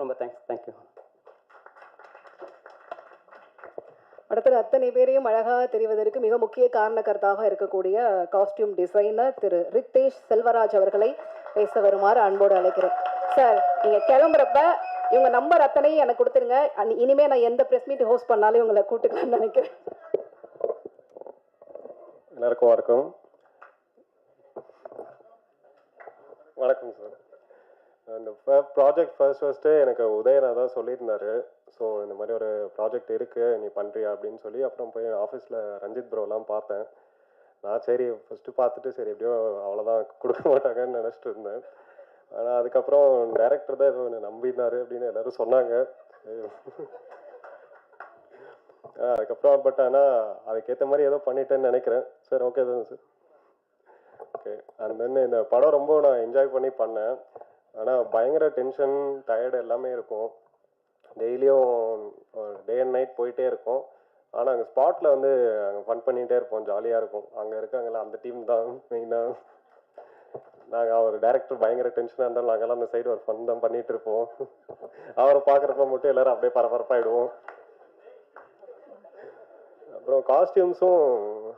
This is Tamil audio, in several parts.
ரொம்ப தேங்க்யூ. அடுத்தது அத்தனை பேரையும் அழகாக தெரிவதற்கு மிக முக்கிய காரணக்கர்த்தாக இருக்கக்கூடிய காஸ்டியூம் டிசைனர் திரு ரித்தேஷ் செல்வராஜ் அவர்களை பேச வருமாறு அன்போடு அழைக்கிறேன். சார், நீங்கள் கிளம்புறப்ப இவங்க நம்பர் அத்தனையும் எனக்கு கொடுத்துருங்க. இனிமேல் நான் எந்த ப்ரெஸ் மீட் ஹோஸ்ட் பண்ணாலும் இவங்களை கூட்டுக்கலாம்னு நினைக்கிறேன். எல்லாருக்கும் வணக்கம். வணக்கம் சார். இந்த ப்ராஜெக்ட் ஃபர்ஸ்ட்டு எனக்கு உதயனா தான் சொல்லியிருந்தாரு. ஸோ இந்த மாதிரி ஒரு ப்ராஜெக்ட் இருக்குது, நீ பண்ணுறியா அப்படின்னு சொல்லி அப்புறம் போய் ஆஃபீஸில் ரஞ்சித் ப்ரோலாம் பார்த்தேன். நான் சரி ஃபஸ்ட்டு பார்த்துட்டு சரி எப்படியோ அவ்வளோதான் கொடுக்க மாட்டாங்கன்னு நினச்சிட்டு இருந்தேன். ஆனால் அதுக்கப்புறம் டைரக்டர் தான் ஏதோ நம்பினார் அப்படின்னு எல்லோரும் சொன்னாங்க. அதுக்கப்புறம் பட் ஆனால் அதுக்கேற்ற மாதிரி ஏதோ பண்ணிட்டேன்னு நினைக்கிறேன். சார் ஓகே தானே சார்? ஓகே. அண்ட் தென் இந்த படம் ரொம்ப நான் என்ஜாய் பண்ணி பண்ணேன். ஆனால் பயங்கர டென்ஷன், டயர்டு எல்லாமே இருக்கும். டெய்லியும் டே அண்ட் நைட் போயிட்டே இருக்கும். ஆனால் அங்கே ஸ்பாட்டில் வந்து அங்கே ஃபன் பண்ணிகிட்டே இருப்போம், ஜாலியாக இருக்கும். அங்கே இருக்காங்களா அந்த டீம் தான் மெயினாக. நாங்கள் அவர் டைரக்டர் பயங்கர டென்ஷனாக இருந்தாலும் நாங்கள்லாம் அந்த சைடு ஒரு ஃபன் தான் பண்ணிகிட்டு இருப்போம். அவரை பார்க்குறப்ப மட்டும் எல்லோரும் அப்படியே பரபரப்பாயிடுவோம். அப்புறம் காஸ்டியூம்ஸும்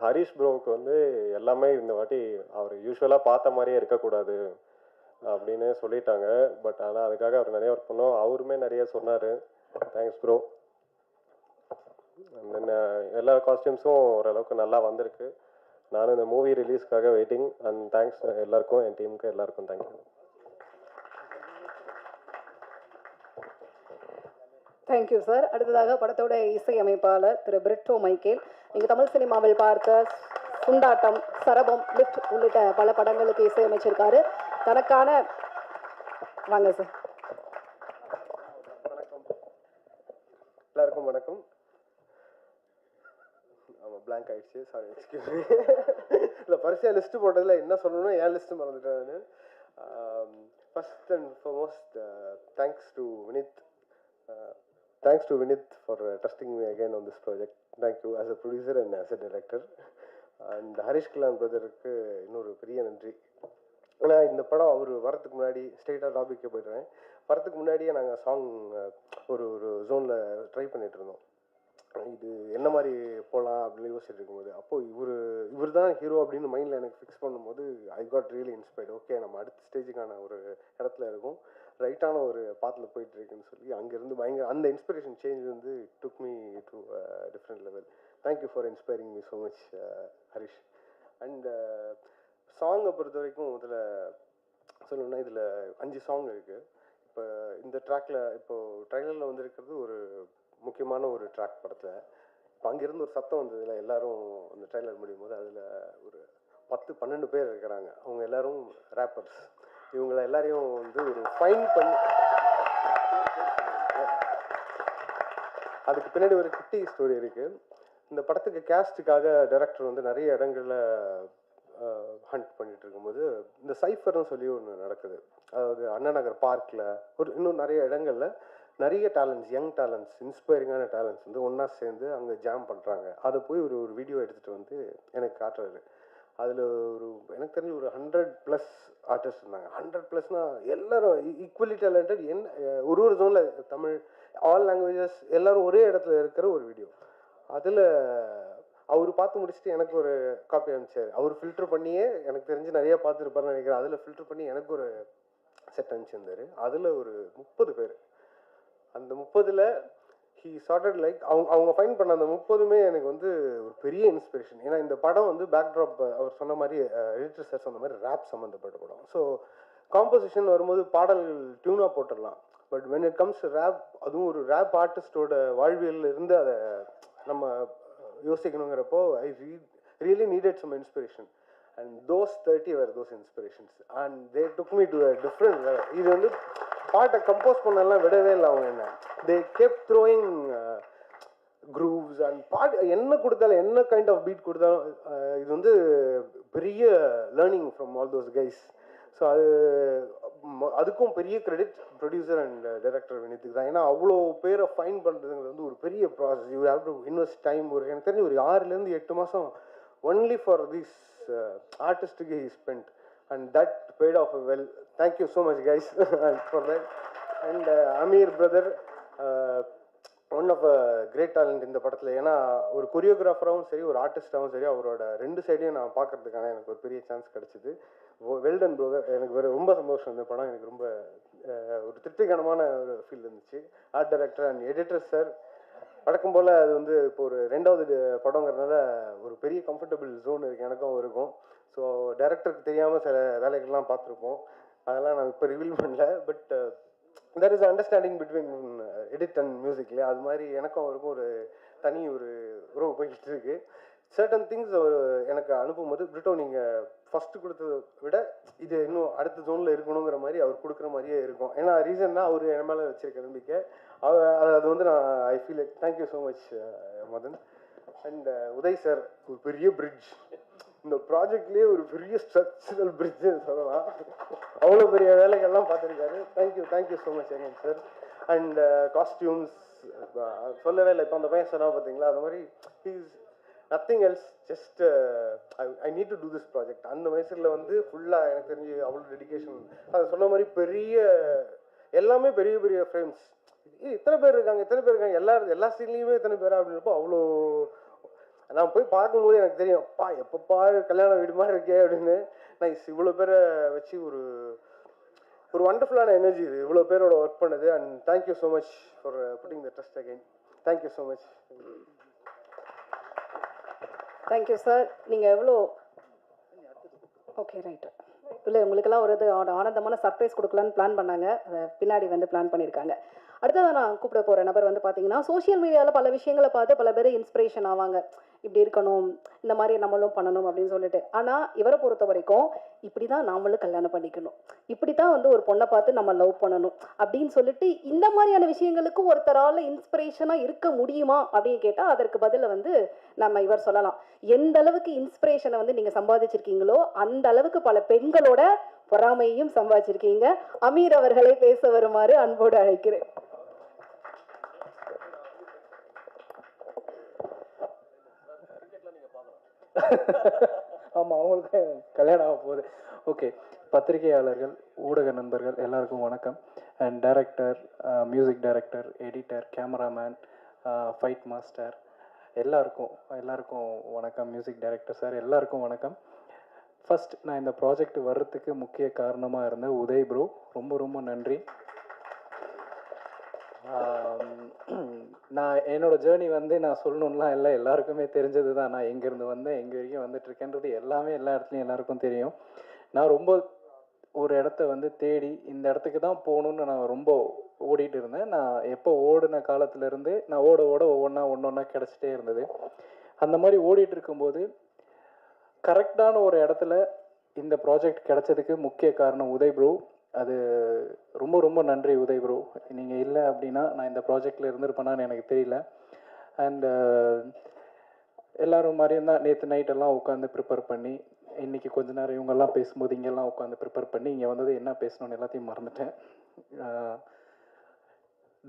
ஹரிஷ் ப்ரோவுக்கு வந்து எல்லாமே இந்த வாட்டி அவர் யூஸ்வலாக பார்த்த மாதிரியே இருக்கக்கூடாது அப்படின்னு சொல்லிட்டாங்க. பட் ஆனால் அதுக்காக அவர் நிறைய ஒர்க் பண்ணோம். அவருமே நிறைய சொன்னார். Thanks bro. அண்ட் தென் எல்லா காஸ்டியூம்ஸும் ஓரளவுக்கு நல்லா வந்திருக்கு. நானும் இந்த மூவி ரிலீஸ்க்காக வெயிட்டிங். அண்ட் தேங்க்ஸ் எல்லாருக்கும், என் டீமுக்கு எல்லாருக்கும் தேங்க்யூ. Thank you sir. அடுத்ததாக படத்தோட இசையமைப்பாளர் திரு பிரிட்டோ மைக்கேல். நீங்கள் தமிழ் சினிமாவில் பார்த்த சுண்டாட்டம், சரபம், லிஃப்ட் உள்ளிட்ட பல படங்களுக்கு இசையமைச்சிருக்காரு. தனக்கான வாங்க சார். வணக்கம் எல்லாருக்கும். வணக்கம். ஆமாம், பிளாங்க் ஆயிடுச்சு, சாரி, எக்ஸ்கியூஸ் மீ. இல்லை, பரிசையாக லிஸ்ட்டு போட்டதில் என்ன சொல்லணும்னா என் லிஸ்ட்டு மறந்துட்டேன் நான். First and foremost thanks to Vinith. Thanks to Vinith for trusting me again on this project. Thank you as a producer and as a director. And Harish Kilan brother-க்கு இன்னொரு பெரிய நன்றி. ஆனால் இந்த படம் அவர் வரத்துக்கு முன்னாடி ஸ்ட்ரெயிட்டாக டாபிக்கே போய்டுறேன். வரத்துக்கு முன்னாடியே நாங்கள் சாங் ஒரு ஜோனில் ட்ரை பண்ணிகிட்டு இருந்தோம். இது என்ன மாதிரி போகலாம் அப்படின்னு யோசிச்சுட்டு இருக்கும்போது அப்போது இவர் தான் ஹீரோ அப்படின்னு மைண்டில் எனக்கு ஃபிக்ஸ் பண்ணும்போது I got really inspired. Okay, நம்ம அடுத்த ஸ்டேஜுக்கான ஒரு இடத்துல இருக்கும், ரைட்டான ஒரு பாத்தில் போயிட்டுருக்குன்னு சொல்லி அங்கேருந்து பயங்கர அந்த இன்ஸ்பிரேஷன் சேஞ்ச் வந்து took me to different level. Thank you for inspiring me so much Harish. And சாங்கை பொறுத்த வரைக்கும் இதில் சொல்லணும்னா இதில் 5 சாங் இருக்குது. இப்போ இந்த ட்ராக்கில் இப்போது ட்ரைலரில் வந்துருக்கிறது ஒரு முக்கியமான ஒரு ட்ராக் படத்தில். இப்போ அங்கேருந்து ஒரு சத்தம் வந்ததில் எல்லோரும் அந்த ட்ரைலர் முடியும் போது அதில் ஒரு 10-12 பேர் இருக்கிறாங்க. அவங்க எல்லோரும் ரேப்பர்ஸ். இவங்களை எல்லாரையும் வந்து ஒரு ஃபைன் பண்ணி அதுக்கு பின்னாடி ஒரு குட்டி ஸ்டோரி இருக்குது. இந்த படத்துக்கு கேஸ்ட்டுக்காக டைரக்டர் வந்து நிறைய இடங்களில் ஹண்ட் பண்ணிட்டு இருக்கும்போது இந்த சைஃபர்னு சொல்லி ஒன்று நடக்குது. அதாவது அண்ணா நகர் பார்க்கில் இன்னும் நிறைய இடங்களில் நிறைய டேலண்ட்ஸ், யங் டேலண்ட்ஸ், இன்ஸ்பைரிங்கான டேலண்ட்ஸ் வந்து ஒன்றா சேர்ந்து அங்கே ஜாம் பண்ணுறாங்க. அதை போய் ஒரு வீடியோ எடுத்துகிட்டு வந்து எனக்கு காட்டுறாரு. அதில் எனக்கு தெரிஞ்சு ஒரு 100+ ஆர்டிஸ்ட் இருந்தாங்க. 100+னால் எல்லோரும் ஈக்குவலி டேலண்டட். ஒரு ஜோனில் தமிழ், ஆல் லாங்குவேஜஸ் எல்லோரும் ஒரே இடத்துல இருக்கிற ஒரு வீடியோ. அதில் அவர் பார்த்து முடிச்சுட்டு எனக்கு ஒரு காப்பி அனுப்பிச்சார். அவர் ஃபில்டர் பண்ணியே எனக்கு தெரிஞ்சு நிறையா பார்த்துருப்பாருன்னு நினைக்கிறேன். அதில் ஃபில்டர் பண்ணி எனக்கு ஒரு செட் அனுப்பிச்சிருந்தார். அதில் ஒரு 30 பேர். அந்த 30ல் ஹீ சார்டட் லைக் அவங்க ஃபைன் பண்ண அந்த 30மே எனக்கு வந்து ஒரு பெரிய இன்ஸ்பிரேஷன். ஏன்னா இந்த படம் வந்து பேக்ட்ராப் அவர் சொன்ன மாதிரி எடிட்டர் சார் சொன்ன மாதிரி ரேப் சம்மந்தப்பட்ட படம். ஸோ காம்போசிஷன் வரும்போது பாடல்கள் டியூனாக போட்டுடலாம். But when it comes rap, அதுவும் ஒரு ரேப் ஆர்டிஸ்டோட வாழ்வியல் இருந்து அதை நம்ம யோசிக்கணுங்கிறப்போ I really needed some inspiration. And those 30 were those inspirations and they took me to a different level. இது வந்து பாட்டை கம்போஸ் பண்ணலாம் விடவே இல்லை அவங்க. என்ன they kept throwing grooves and பாட்டு என்ன கொடுத்தாலும், என்ன கைண்ட் ஆஃப் பீட் கொடுத்தாலும் இது வந்து பெரிய learning from all those guys. So அதுக்கும் பெரிய கிரெடிட் ப்ரொடியூசர் அண்ட் டைரக்டர் வினித்துக்கு தான். ஏன்னா அவ்வளோ பேரை ஃபைன் பண்ணுறதுங்கிறது வந்து ஒரு பெரிய process. You have to invest time. எனக்கு தெரிஞ்சு ஒரு 6 to 8 மாதம் ஒன்லி ஃபார் திஸ் ஆர்டிஸ்ட்டுக்கு he spend. And that paid off well. Thank you so much guys for that. And Ameer brother one of great talent இந்த படத்தில். ஏன்னா ஒரு கொரியோகிராஃபராகவும் சரி, ஒரு ஆர்டிஸ்டாகவும் சரி, அவரோட ரெண்டு சைடையும் நான் பார்க்கறதுக்கான எனக்கு ஒரு பெரிய சான்ஸ் கிடச்சிது. Well done brother. எனக்கு ரொம்ப சந்தோஷம். இந்த படம் எனக்கு ரொம்ப ஒரு திருப்திகரமான ஒரு ஃபீல் இருந்துச்சு. Art director and editor sir வழக்கம் போல் அது வந்து இப்போ ஒரு ரெண்டாவது படங்கிறதுனால ஒரு பெரிய கம்ஃபர்டபுள் ஜோன் இருக்குது எனக்கும் இருக்கும். ஸோ டைரக்டருக்கு தெரியாமல் சில வேலைகள்லாம் பார்த்துருப்போம். அதெல்லாம் நான் இப்போ ரிவீல் பண்ணல. But there is understanding between edit and music இல்லையா? அது மாதிரி எனக்கும் அவருக்கும் ஒரு தனி ஒரு உறவு போய்கிட்டு இருக்கு. சர்டன் திங்ஸ் அவர் எனக்கு அனுப்பும்போது, பிரிட்டோ நீங்கள் ஃபஸ்ட்டு கொடுத்ததை விட இது இன்னும் அடுத்த ஜோனில் இருக்கணுங்கிற மாதிரி அவர் கொடுக்குற மாதிரியே இருக்கும். ஏன்னா ரீசன்னா அவர் என் மேலே வச்சிருக்க நம்பிக்கை. அது வந்து நான் I feel it. Thank you so much Madhan. And Uday sir ஒரு பெரிய பிரிட்ஜ், இந்த ப்ராஜெக்ட்லேயே ஒரு பெரிய ஸ்ட்ரக்சரல் பிரிட்ஜ் சொல்லலாம். அவ்வளோ பெரிய வேலைகள்லாம் பார்த்துருக்காரு. தேங்க்யூ ஸோ மச் எங்க சார். அண்ட் காஸ்டியூம்ஸ் சொல்லவே இல்லை. இப்போ அந்த பையன் சொன்னா பார்த்தீங்களா, அது மாதிரி he's nothing else, just I need to do this project. அந்த வயசில் வந்து ஃபுல்லாக எனக்கு தெரிஞ்சு அவ்வளோ டெடிக்கேஷன். அது சொன்ன மாதிரி எல்லாமே பெரிய பெரிய ஃப்ரேம்ஸ். இத்தனை பேர் இருக்காங்க எல்லா சீன்லேயுமே இத்தனை பேரா அப்படின்றப்போ அவ்வளோ நான் போய் பார்க்கும்போது எனக்கு தெரியும், அப்பா எப்பப்பா கல்யாண வீடு மாதிரி இருக்கே அப்படின்னு. நைஸ். இவ்வளோ பேரை வச்சு ஒரு வண்டர்ஃபுல்லான எனர்ஜி இது, இவ்வளோ பேரோட ஒர்க் பண்ணுது. And thank you so much for pudding the trust again. Thank you so much. Thank you sir. நீங்கள் எவ்வளோ ஓகே ரைட்டு இல்லை, உங்களுக்கெல்லாம் ஒரு இது ஆனந்தமான சர்ப்ரைஸ் கொடுக்கலான்னு பிளான் பண்ணாங்க. அதை பின்னாடி வந்து பிளான் பண்ணியிருக்காங்க. அடுத்ததான் நான் கூப்பிட போகிற நபர் வந்து பார்த்தீங்கன்னா, சோஷியல் மீடியாவில் பல விஷயங்களை பார்த்து பல பேர் இன்ஸ்பிரேஷன் ஆவாங்க. இப்படி இருக்கணும், இந்த மாதிரி நம்மளும் பண்ணணும் அப்படின்னு சொல்லிட்டு. ஆனால் இவரை பொறுத்த வரைக்கும் இப்படி தான் நாமளும் கல்யாணம் பண்ணிக்கணும், இப்படி தான் வந்து ஒரு பொண்ணை பார்த்து நம்ம லவ் பண்ணணும் அப்படின்னு சொல்லிட்டு இந்த மாதிரியான விஷயங்களுக்கு ஒருத்தரால் இன்ஸ்பிரேஷனாக இருக்க முடியுமா அப்படின்னு கேட்டால் அதற்கு பதில் வந்து நம்ம இவர் சொல்லலாம். எந்த அளவுக்கு இன்ஸ்பிரேஷனை வந்து நீங்கள் சம்பாதிச்சிருக்கீங்களோ அந்த அளவுக்கு பல பெண்களோட பொறாமையையும் சம்பாதிச்சிருக்கீங்க. அமீர் அவர்களை பேச வருமாறு அன்போடு அழைக்கிறேன். ஆமாம், அவங்களுக்கு கல்யாணம் ஆக போகுது. ஓகே, பத்திரிகையாளர்கள், ஊடக நண்பர்கள் எல்லாருக்கும் வணக்கம். And director, music director, editor, cameraman, fight master எல்லாருக்கும் வணக்கம். மியூசிக் டைரக்டர் சார் எல்லாருக்கும் வணக்கம். ஃபஸ்ட், நான் இந்த ப்ராஜெக்ட் வர்றதுக்கு முக்கிய காரணமாக இருந்த உதய் ப்ரோ, ரொம்ப ரொம்ப நன்றி. நான் என்னோடய ஜேர்னி வந்து நான் சொல்லணும்லாம் இல்லை, எல்லாருக்குமே தெரிஞ்சது தான். நான் எங்கேருந்து வந்தேன், எங்கே வரைக்கும் வந்துட்டுருக்கேன்றது எல்லாமே எல்லா இடத்துலையும் எல்லாருக்கும் தெரியும். நான் ரொம்ப ஒரு இடத்த வந்து தேடி இந்த இடத்துக்கு தான் போகணுன்னு நான் ரொம்ப ஓடிட்டு இருந்தேன். நான் எப்போ ஓடின காலத்துலேருந்து நான் ஓட ஒவ்வொன்றா கிடச்சிட்டே இருந்தது. அந்த மாதிரி ஓடிட்டு இருக்கும்போது கரெக்டான ஒரு இடத்துல இந்த ப்ராஜெக்ட் கிடச்சதுக்கு முக்கிய காரணம் உதய் ப்ரோ. அது ரொம்ப ரொம்ப நன்றி உதய் ப்ரோ. நீங்கள் இல்லை அப்படின்னா நான் இந்த ப்ராஜெக்டில் இருந்திருப்பேனான்னு எனக்கு தெரியல. அண்ட் எல்லோரும் மாதிரியும் தான் நேற்று நைட்டெல்லாம் உட்காந்து ப்ரிப்பேர் பண்ணி, இன்றைக்கி கொஞ்ச நேரம் இவங்கெல்லாம் பேசும்போது இங்கெல்லாம் உட்காந்து ப்ரிப்பேர் பண்ணி இங்கே வந்தது என்ன பேசணுன்னு எல்லாத்தையும் மறந்துட்டேன்.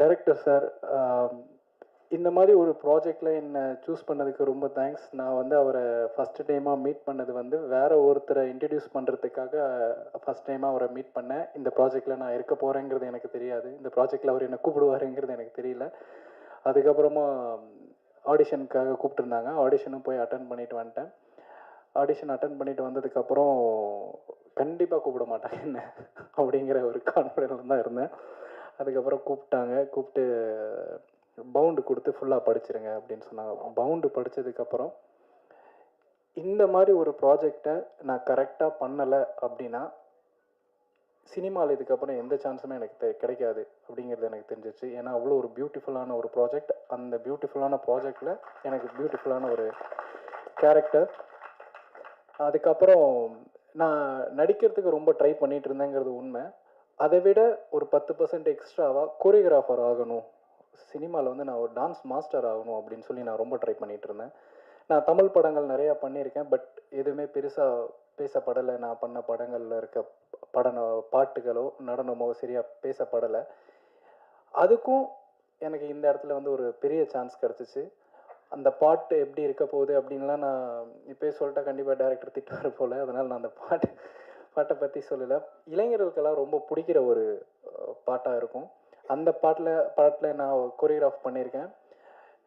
டைரக்டர் சார், இந்த மாதிரி ஒரு ப்ராஜெக்டில் என்னை சூஸ் பண்ணதுக்கு ரொம்ப தேங்க்ஸ். நான் வந்து அவரை ஃபஸ்ட்டு டைமாக மீட் பண்ணது வந்து வேறு ஒருத்தரை இன்ட்ரடியூஸ் பண்ணுறதுக்காக ஃபஸ்ட் டைமாக அவரை மீட் பண்ணேன். இந்த ப்ராஜெக்டில் நான் இருக்க போகிறேங்கிறது எனக்கு தெரியாது, இந்த ப்ராஜெக்டில் அவர் என்னை கூப்பிடுவாருங்கிறது எனக்கு தெரியல. அதுக்கப்புறமா ஆடிஷனுக்காக கூப்பிட்டுருந்தாங்க, ஆடிஷனும் போய் அட்டன் பண்ணிட்டு வந்துட்டேன். ஆடிஷன் அட்டன் பண்ணிட்டு வந்ததுக்கப்புறம் கண்டிப்பாக கூப்பிட மாட்டாங்க என்ன அப்படிங்கிற ஒரு கான்ஃபிடென்ஸில் தான் இருந்தேன். அதுக்கப்புறம் கூப்பிட்டு பவுண்டு கொடுத்து ஃபுல்லாக படிச்சிருங்க அப்படின்னு சொன்னாங்க. பவுண்டு படித்ததுக்கப்புறம் இந்த மாதிரி ஒரு ப்ராஜெக்டை நான் கரெக்டாக பண்ணலை அப்படின்னா சினிமாவில் இதுக்கப்புறம் எந்த சான்ஸுமே எனக்கு கிடைக்காது அப்படிங்கிறது எனக்கு தெரிஞ்சிச்சு. ஏன்னா அவ்வளோ ஒரு பியூட்டிஃபுல்லான ஒரு ப்ராஜெக்ட். அந்த பியூட்டிஃபுல்லான ப்ராஜெக்டில் எனக்கு பியூட்டிஃபுல்லான ஒரு கேரக்டர். அதுக்கப்புறம் நான் நடிக்கிறதுக்கு ரொம்ப ட்ரை பண்ணிகிட்டு இருந்தேங்கிறது உண்மை. அதை விட ஒரு 10% எக்ஸ்ட்ராவாக கோரியோகிராஃபர் ஆகணும், சினிமாவில் வந்து நான் ஒரு டான்ஸ் மாஸ்டர் ஆகணும் அப்படின்னு சொல்லி நான் ரொம்ப ட்ரை பண்ணிகிட்டு இருந்தேன். நான் தமிழ் படங்கள் நிறையா பண்ணியிருக்கேன், பட் எதுவுமே பெருசாக பேசப்படலை. நான் பண்ண படங்களில் இருக்க பாட்டுகளோ நடனமோ சரியாக பேசப்படலை. அதுக்கும் எனக்கு இந்த இடத்துல வந்து ஒரு பெரிய சான்ஸ் கிடச்சிச்சு. அந்த பாட்டு எப்படி இருக்க போகுது அப்படின்லாம் நான் இப்போயே சொல்லிட்டா கண்டிப்பாக டைரக்டர் திட்டுவார் போல். அதனால் நான் அந்த பாட்டை பற்றி சொல்லலை. இளைஞர்களுக்கெல்லாம் ரொம்ப பிடிக்கிற ஒரு பாட்டாக இருக்கும். அந்த பாட்டில் நான் கொரியோகிராஃப் பண்ணியிருக்கேன்.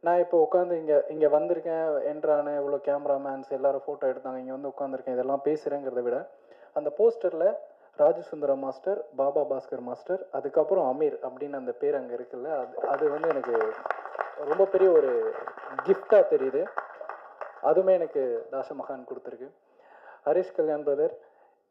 நான் இப்போ உட்காந்து இங்கே வந்திருக்கேன், என்ட்ரானேன், இவ்வளோ கேமராமேன்ஸ் எல்லோரும் ஃபோட்டோ எடுத்தாங்க, இங்கே வந்து உட்காந்துருக்கேன், இதெல்லாம் பேசுகிறேங்கிறத விட அந்த போஸ்டரில் ராஜசுந்தரம் மாஸ்டர், பாபா பாஸ்கர் மாஸ்டர், அதுக்கப்புறம் அமீர் அப்படின்னு அந்த பேர் அங்கே இருக்குல்ல, அது வந்து எனக்கு ரொம்ப பெரிய ஒரு கிஃப்டாக தெரியுது. அதுவுமே எனக்கு தாஷமகான் கொடுத்துருக்கு. ஹரிஷ் கல்யாண் பிரதர்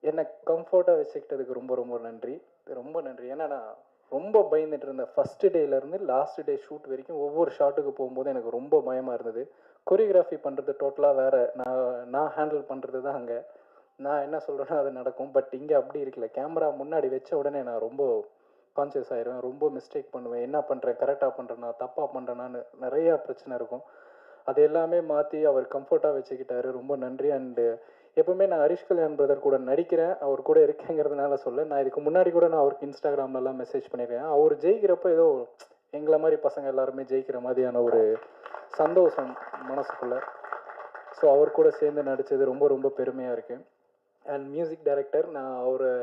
என்னை கம்ஃபர்ட்டாக வச்சுக்கிட்டதுக்கு ரொம்ப ரொம்ப நன்றி, ரொம்ப நன்றி. ஏன்னா நான் ரொம்ப பயந்துட்டு இருந்தேன். ஃபஸ்ட்டு டேலேருந்து லாஸ்ட் டே ஷூட் வரைக்கும் ஒவ்வொரு ஷாட்டுக்கு போகும்போது எனக்கு ரொம்ப பயமாக இருந்தது. கொரியோகிராஃபி பண்ணுறது டோட்டலாக வேறு, நான் ஹேண்டில் பண்ணுறது தான் அங்கே. நான் என்ன சொல்கிறேன்னா அது நடக்கும். பட் இங்கே அப்படி இருக்கல. கேமரா முன்னாடி வச்ச உடனே நான் ரொம்ப கான்சியஸ் ஆயிடுவேன், ரொம்ப மிஸ்டேக் பண்ணுவேன், என்ன பண்ணுறேன், கரெக்டாக பண்ணுறேன்னா தப்பாக பண்ணுறேன்னான்னு நிறையா பிரச்சனை இருக்கும். அது எல்லாமே மாற்றி அவர் கம்ஃபர்ட்டாக வச்சுக்கிட்டாரு, ரொம்ப நன்றி. அண்டு எப்போவுமே நான் ஹரிஷ் கல்யாண் பிரதர் கூட நடிக்கிறேன், அவர் கூட இருக்கேங்கிறதுனால சொல்ல, நான் இதுக்கு முன்னாடி கூட நான் அவருக்கு இன்ஸ்டாகிராம்லலாம் மெசேஜ் பண்ணியிருக்கேன். அவர் ஜெயிக்கிறப்போ ஏதோ எங்களை மாதிரி பசங்க எல்லாருமே ஜெயிக்கிற மாதிரியான ஒரு சந்தோஷம் மனசுக்குள்ளே. ஸோ அவர் கூட சேர்ந்து நடித்தது ரொம்ப ரொம்ப பெருமையாக இருக்குது. அண்ட் மியூசிக் டைரக்டர், நான் அவரை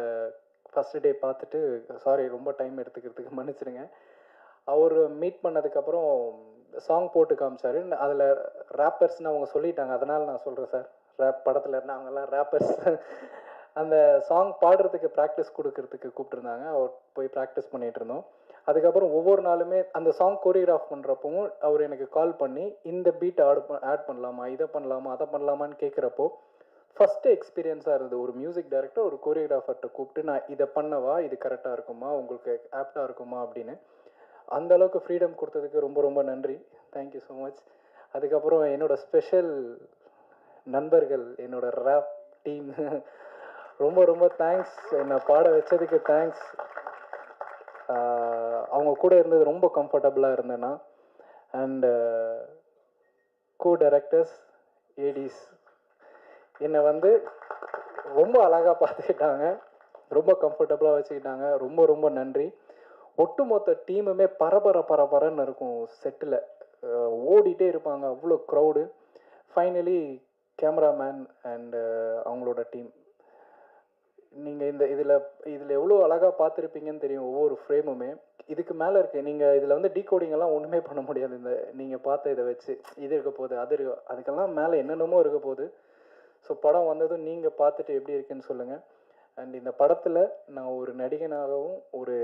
ஃபஸ்ட்டு டே பார்த்துட்டு, சாரி ரொம்ப டைம் எடுத்துக்கிறதுக்கு மன்னிச்சிடுங்க. அவர் மீட் பண்ணதுக்கப்புறம் சாங் போட்டு காமிச்சார். அதில் ரேப்பர்ஸ்னு அவங்க சொல்லிட்டாங்க, அதனால் நான் சொல்கிறேன் சார். ரேப் படத்தில் நாங்கள்லாம் ரேப்பர்ஸ். அந்த சாங் பாடுறதுக்கு ப்ராக்டிஸ் கொடுக்கறதுக்கு கூப்பிட்டுருந்தாங்க. அவர் போய் ப்ராக்டிஸ் பண்ணிகிட்டு இருந்தோம். அதுக்கப்புறம் ஒவ்வொரு நாளுமே அந்த சாங் கொரியோகிராஃப் பண்ணுறப்பவும் அவர் எனக்கு கால் பண்ணி இந்த பீட் ஆட் பண்ணலாமா, இதை பண்ணலாமா, அதை பண்ணலாமான்னு கேட்குறப்போ ஃபஸ்ட்டு எக்ஸ்பீரியன்ஸாக இருந்தது. ஒரு மியூசிக் டைரக்டர் ஒரு கொரியோகிராஃபர்கிட்ட கூப்பிட்டு நான் இதை பண்ணவா, இது கரெக்டாக இருக்குமா, உங்களுக்கு ஆப்டாக இருக்குமா அப்படின்னு அந்த அளவுக்கு ஃப்ரீடம் கொடுத்ததுக்கு ரொம்ப ரொம்ப நன்றி. Thank you so much. அதுக்கப்புறம் என்னோடய ஸ்பெஷல் நண்பர்கள், என்னோடய ரேப் டீம், ரொம்ப ரொம்ப தேங்க்ஸ். என்னை பாட வச்சதுக்கு தேங்க்ஸ். அவங்க கூட இருந்தது ரொம்ப கம்ஃபர்டபுளாக இருந்தேன்னா. அண்டு கோ டைரக்டர்ஸ், ஏடிஸ் என்னை வந்து ரொம்ப அழகாக பார்த்துக்கிட்டாங்க, ரொம்ப கம்ஃபர்டபுளாக வச்சுக்கிட்டாங்க. ரொம்ப ரொம்ப நன்றி. ஒட்டுமொத்த டீமுமே பரபரன்னு இருக்கும் செட்டில், ஓடிட்டே இருப்பாங்க, அவ்வளோ க்ரௌடு. ஃபைனலி கேமராமேன் அண்டு அவங்களோட டீம், நீங்கள் இதில் எவ்வளோ அழகாக பார்த்துருப்பீங்கன்னு தெரியும். ஒவ்வொரு ஃப்ரேமுமே இதுக்கு மேலே இருக்குது. நீங்கள் இதில் வந்து டீகோடிங்கெல்லாம் ஒன்றுமே பண்ண முடியாது. நீங்கள் பார்த்த இதை வச்சு இது இருக்க போகுது, அதுக்கெல்லாம் மேலே என்னென்னமோ இருக்க போகுது. ஸோ படம் வந்ததும் நீங்கள் பார்த்துட்டு எப்படி இருக்குன்னு சொல்லுங்கள். அண்ட் இந்த படத்தில் நான் ஒரு நடிகனாகவும் ஒரு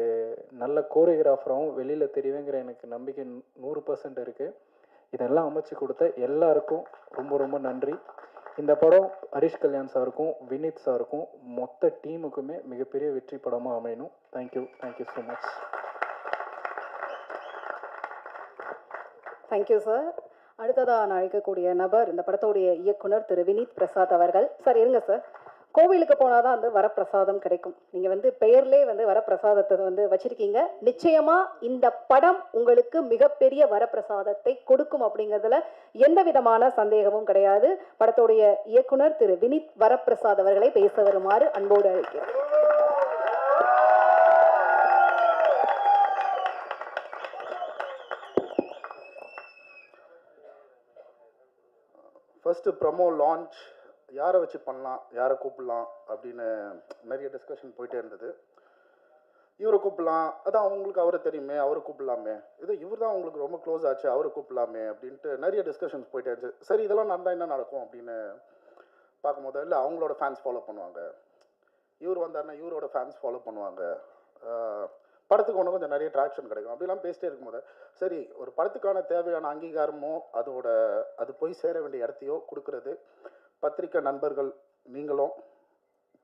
நல்ல கோரியோகிராஃபராகவும் வெளியில் தெரிவேங்கிற எனக்கு நம்பிக்கை 100% இருக்குது. இதெல்லாம் அமைச்சு கொடுத்த எல்லாருக்கும் ரொம்ப ரொம்ப நன்றி. இந்த படம் ஹரிஷ் கல்யாண் சாருக்கும் வினித் சாருக்கும் மொத்த டீமுக்குமே மிகப்பெரிய வெற்றி படமாக அமையணும். Thank you so much. Thank you sir. அடுத்ததாக நான் அழைக்கக்கூடிய நபர் இந்த படத்தோடைய இயக்குனர் திரு வினீத் பிரசாத் அவர்கள். சார் இருங்க சார். கோவிலுக்கு போனால் தான் வந்து வரப்பிரசாதம் கிடைக்கும். நீங்கள் வந்து பெயர்லே வந்து வரப்பிரசாதத்தை வந்து வச்சுருக்கீங்க. நிச்சயமாக இந்த படம் உங்களுக்கு மிகப்பெரிய வரப்பிரசாதத்தை கொடுக்கும் அப்படிங்கிறதுல எந்த விதமான சந்தேகமும் கிடையாது. படத்தோடைய இயக்குனர் திரு வினீத் வரப்பிரசாத் அவர்களை பேச வருமாறு அன்போடு அழைக்கிறேன். ஃபஸ்ட்டு ப்ரமோ லான்ச் யாரை வச்சு பண்ணலாம், யாரை கூப்பிடலாம் அப்படின்னு நிறைய டிஸ்கஷன் போயிட்டே இருந்தது. இவரை கூப்பிடலாம், அதான் அவங்களுக்கு அவரை தெரியுமே, அவரை கூப்பிடலாமே, இவர் தான் அவங்களுக்கு ரொம்ப க்ளோஸ் ஆச்சு, அவரை கூப்பிடலாமே அப்படின்ட்டு நிறைய டிஸ்கஷன்ஸ் போயிட்டே இருந்துச்சு. சரி இதெல்லாம் நடந்தால் என்ன நடக்கும் அப்படின்னு பார்க்கும்போது, இல்லை அவங்களோட ஃபேன்ஸ் ஃபாலோ பண்ணுவாங்க, இவர் வந்தாருன்னா இவரோட ஃபேன்ஸ் ஃபாலோ பண்ணுவாங்க, படத்துக்கு ஒன்று கொஞ்சம் நிறைய ட்ராக்ஷன் கிடைக்கும் அப்படிலாம் பேசிட்டே இருக்கும்போது, சரி ஒரு படத்துக்கான தேவையான அங்கீகாரமோ அது போய் சேர வேண்டிய இடத்தையோ கொடுக்கறது பத்திரிக்கை நண்பர்கள் நீங்களும்,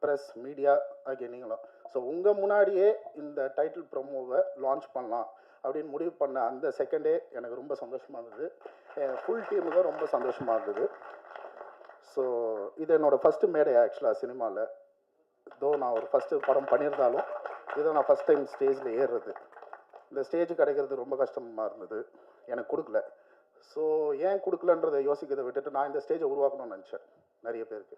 ப்ரெஸ் மீடியா ஆகிய நீங்களும். ஸோ உங்கள் முன்னாடியே இந்த டைட்டில் ப்ரொமோவை லான்ச் பண்ணலாம் அப்படின்னு முடிவு பண்ண அந்த செகண்டே எனக்கு ரொம்ப சந்தோஷமாக இருந்தது. ஃபுல் டீமுக்கும் ரொம்ப சந்தோஷமாக இருந்தது. ஸோ இது என்னோடய ஃபஸ்ட்டு மேடை ஆக்சுவலாக சினிமாவில். நான் ஒரு ஃபஸ்ட்டு படம் பண்ணியிருந்தாலும் இதை நான் ஃபஸ்ட் டைம் ஸ்டேஜில் ஏறுறது. இந்த ஸ்டேஜ் கிடைக்கிறது ரொம்ப கஷ்டமாக இருந்தது, எனக்கு கொடுக்கல. ஸோ ஏன் கொடுக்கலன்றதை யோசிக்கிறதை விட்டுட்டு நான் இந்த ஸ்டேஜை உருவாக்கணும்னு நினச்சேன். நிறைய பேருக்கு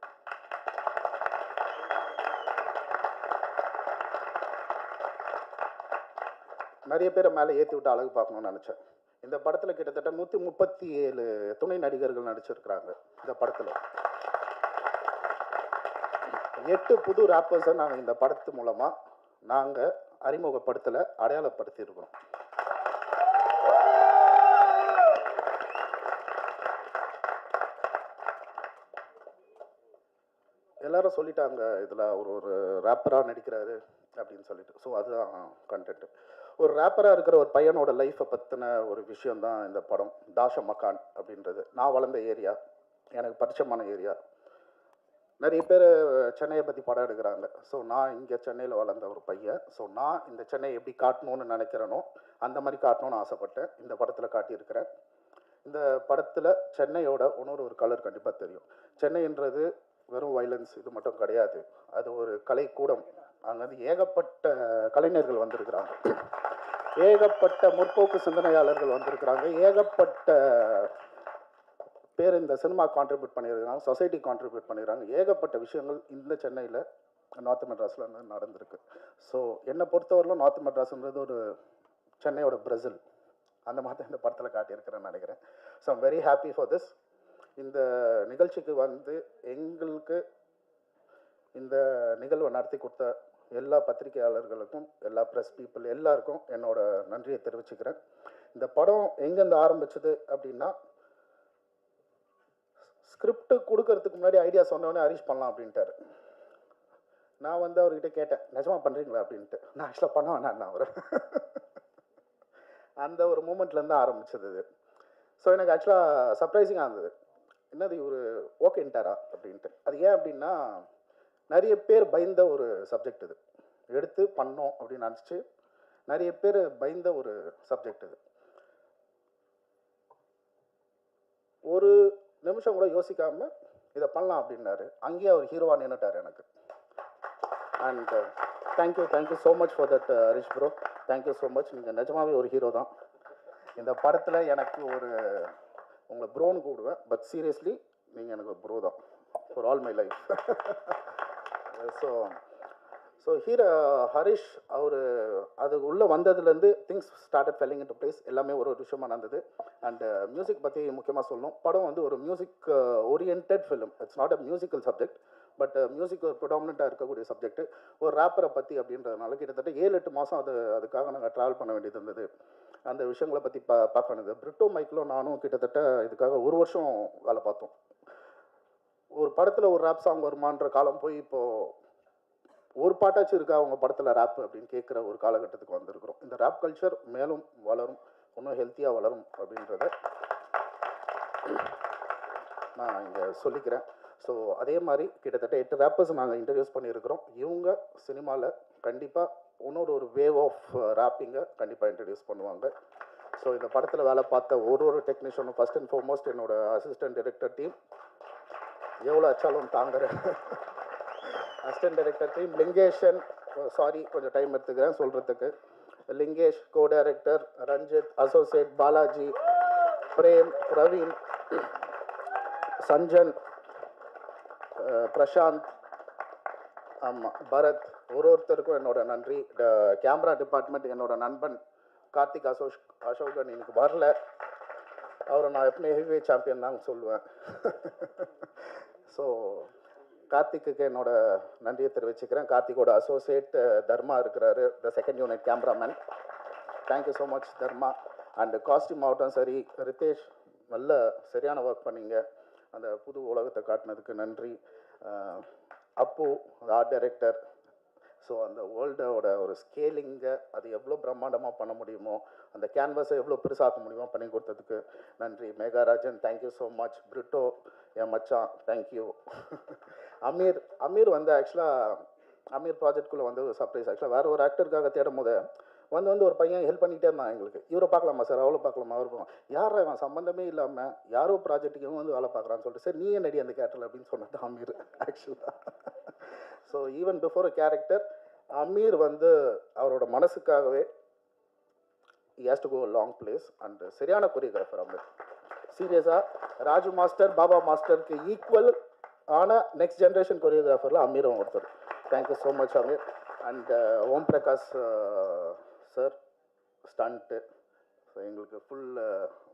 நிறைய பேரை மேலே ஏற்றி விட்டு அழகு பார்க்கணும்னு நினச்சேன். இந்த படத்தில் கிட்டத்தட்ட 137 துணை நடிகர்கள் நடிச்சிருக்கிறாங்க. இந்த படத்தில் 8 புது ரேப்பர்ஸை நாங்கள் இந்த படத்து மூலமாக நாங்கள் அறிமுகப்படுத்தலை, அடையாளப்படுத்தி இருக்கிறோம். எல்லாரும் சொல்லிட்டாங்க இதில் அவர் ஒரு ரேப்பராக நடிக்கிறாரு அப்படின்னு சொல்லிட்டு. ஸோ அதுதான் கண்டென்ட். ஒரு ரேப்பராக இருக்கிற ஒரு பையனோட லைஃப்பை பற்றின ஒரு விஷயந்தான் இந்த படம். தாஷ மக்கான் அப்படின்றது நான் வளர்ந்த ஏரியா, எனக்கு பரிச்சயமான ஏரியா. நிறைய பேர் சென்னையை பற்றி படம் எடுக்கிறாங்க. ஸோ நான் இங்கே சென்னையில் வளர்ந்த ஒரு பையன். ஸோ நான் இந்த சென்னையை எப்படி காட்டணும்னு நினைக்கிறேனோ அந்த மாதிரி காட்டணும்னு ஆசைப்பட்டேன். இந்த படத்தில் காட்டியிருக்கிறேன். இந்த படத்தில் சென்னையோட ஒரு கலர் கண்டிப்பாக தெரியும். சென்னைன்றது வெறும் வைலன்ஸ் இது மட்டும் கிடையாது, அது ஒரு கலைக்கூடம். அங்கே வந்து ஏகப்பட்ட கலைஞர்கள் வந்திருக்கிறாங்க, ஏகப்பட்ட முற்போக்கு சிந்தனையாளர்கள் வந்திருக்கிறாங்க, ஏகப்பட்ட பேர் இந்த சினிமா கான்ட்ரிபியூட் பண்ணியிருக்கிறாங்க, சொசைட்டி கான்ட்ரிபியூட் பண்ணிடுறாங்க. ஏகப்பட்ட விஷயங்கள் இந்த சென்னையில் நார்த் மெட்ராஸில் நடந்திருக்கு. ஸோ என்னை பொறுத்தவரையிலும் நார்த் மெட்ராஸ்ன்றது ஒரு சென்னையோட பிரேசில், அந்த மாதிரி இந்த படத்தில் காட்டியிருக்கிறேன்னு நினைக்கிறேன். So I'm very happy for this. இந்த நிகழ்ச்சிக்கு வந்து எங்களுக்கு இந்த நிகழ்வை நடத்தி கொடுத்த எல்லா பத்திரிகையாளர்களுக்கும், எல்லா ப்ரெஸ் பீப்புள் எல்லாருக்கும் என்னோட நன்றியை தெரிவிச்சுக்கிறேன். இந்த படம் எங்கேருந்து ஆரம்பிச்சது அப்படின்னா, ஸ்கிரிப்ட் கொடுக்கறதுக்கு முன்னாடி ஐடியா சொன்னோடனே ஹரிஷ் பண்ணலாம் அப்படின்ட்டாரு. நான் வந்து அவர்கிட்ட கேட்டேன், நிஜமா பண்ணுறீங்களா அப்படின்ட்டு. நான் ஆக்சுவலாக பண்ண வேணாம் அவர் அந்த ஒரு மூமெண்ட்லேருந்து ஆரம்பிச்சது இது. ஸோ எனக்கு ஆக்சுவலாக சர்ப்ரைசிங்காக இருந்தது, என்னது இவர் ஓகேன்ட்டாரா அப்படின்ட்டு. அது ஏன் அப்படின்னா, நிறைய பேர் பயந்த ஒரு சப்ஜெக்ட் இது, எடுத்து பண்ணோம் அப்படின்னு நினச்சி நிறைய பேர் பயந்த ஒரு சப்ஜெக்ட் இது. ஒரு நிமிஷம் கூட யோசிக்காமல் இதை பண்ணலாம் அப்படின்னாரு. அங்கேயே அவர் ஹீரோவாக நின்றுட்டார் எனக்கு. And thank you so much for that Harish bro, thank you so much. நீங்கள் நிஜமாவே ஒரு ஹீரோ தான். இந்த படத்தில் எனக்கு ஒரு உங்களை ப்ரோன்னு கூப்பிடுவேன், பட் சீரியஸ்லி நீங்கள் எனக்கு ஒரு ப்ரோ தான் for all my life. So hero Harish அவர் அது உள்ளே வந்ததுலேருந்து things started falling into place. எல்லாமே ஒரு விஷயமாக நடந்தது. அண்டு மியூசிக் பற்றி முக்கியமாக சொல்லணும். படம் வந்து ஒரு music orient film. It's not a musical subject, but music ஒரு ப்ரிடாமினண்ட்டாக இருக்கக்கூடிய சப்ஜெக்ட். ஒரு ரேப்பரை பற்றி அப்படின்றதுனால கிட்டத்தட்ட 7-8 மாதம் அதுக்காக நாங்கள் ட்ராவல் பண்ண வேண்டியது இருந்தது. அந்த விஷயங்களை பற்றி பார்க்கணுது. பிரிட்டோ மைக்கிலும் நானும் கிட்டத்தட்ட இதுக்காக 1 வருஷம் வேலை பார்த்தோம். ஒரு படத்தில் ஒரு ரேப் சாங் வருமான்ற காலம் போய் இப்போது ஒரு பாட்டாச்சும் இருக்கா அவங்க படத்தில் ரேப் அப்படின்னு கேட்குற ஒரு காலகட்டத்துக்கு வந்திருக்கிறோம். இந்த ரேப் கல்ச்சர் மேலும் வளரும், இன்னும் ஹெல்த்தியாக வளரும் அப்படின்றத நான் இங்கே சொல்லிக்கிறேன். ஸோ அதே மாதிரி கிட்டத்தட்ட 8 ரேப்பர்ஸ் நாங்கள் இன்ட்ரடியூஸ் பண்ணியிருக்கிறோம். இவங்க சினிமாவில் கண்டிப்பாக ஒரு வேவ் ஆஃப் ரேப்பிங்கை கண்டிப்பாக இன்ட்ரடியூஸ் பண்ணுவாங்க. ஸோ இந்த படத்தில் வேலை பார்த்த ஒரு டெக்னீஷியனும், ஃபஸ்ட் அண்ட் ஃபார்மோஸ்ட் என்னோட அசிஸ்டன்ட் டைரக்டர் டீம், எவ்வளோ அச்சாலும் தாங்குற assistant director team, Lingeshan, sorry கொஞ்சம் டைம் எடுத்துக்கிறேன் சொல்கிறதுக்கு, Lingesh, co director Ranjith, associate Balaji, Prem, Praveen, Sanjan, Prashanth, ஆமாம் பரத், ஒருத்தருக்கும் என்னோட நன்றி. கேமரா டிபார்ட்மெண்ட் என்னோட நண்பன் கார்த்திக் அசோகன் எனக்கு வரல, அவரை நான் எப்பவுமே ஹெவி சாம்பியன் தான் சொல்லுவேன். ஸோ கார்த்திக்கு என்னோட நன்றியை தெரிவிச்சுக்கிறேன். கார்த்திகோட அசோசியேட் தர்மா இருக்கிறாரு, the second unit cameraman. Thank you so much Dharma. And costume ஆகட்டும் சரி, ரித்தேஷ் நல்ல சரியான ஒர்க் பண்ணீங்க, அந்த புது உலகத்தை காட்டினதுக்கு நன்றி. அப்பு ஆர்ட் டைரக்டர். ஸோ அந்த வேர்ல்டோட ஒரு ஸ்கேலிங்கை அது எவ்வளோ பிரம்மாண்டமாக பண்ண முடியுமோ, அந்த கேன்வாஸை எவ்வளோ பெருசாக்க முடியுமோ பண்ணி கொடுத்ததுக்கு நன்றி. மேகாராஜன் தேங்க்யூ ஸோ மச். பிரிட்டோ என் மச்சான் தேங்க்யூ. அமீர் வந்து ஆக்சுவலாக அமீர் ப்ராஜெக்ட்குள்ளே வந்து ஒரு சர்ப்ரைஸ். ஆக்சுவலாக வேறு ஒரு ஆக்டருக்காக தேடும் போது வந்து ஒரு பையன் ஹெல்ப் பண்ணிகிட்டே இருந்தான் எங்களுக்கு. இவரை பார்க்கலாமா சார், அவ்வளோ பார்க்கலாமா, அவர் பார்க்கலாம், யார் அவன் சம்மந்தமே இல்லாமல் யாரோ ப்ராஜெக்ட்டுக்கு வந்து வேலை பார்க்குறான்னு சொல்லிட்டு, சரி நீ நடி அந்த கேரக்டர் அப்படின்னு சொன்னது அமீர் ஆக்சுவலாக. So even before a character Ameer வந்து அவரோட மனசுக்காகவே he has to go a long place and சரியான கொரியோகிராஃபர் அமீர். சீரியஸாக ராஜு மாஸ்டர், பாபா மாஸ்டருக்கு ஈக்குவல் ஆன நெக்ஸ்ட் ஜென்ரேஷன் கொரியோகிராஃபரில் அமீரும் ஒருத்தர். Thank you so much Ameer. And Om Prakash sir stunt, so எங்களுக்கு ஃபுல்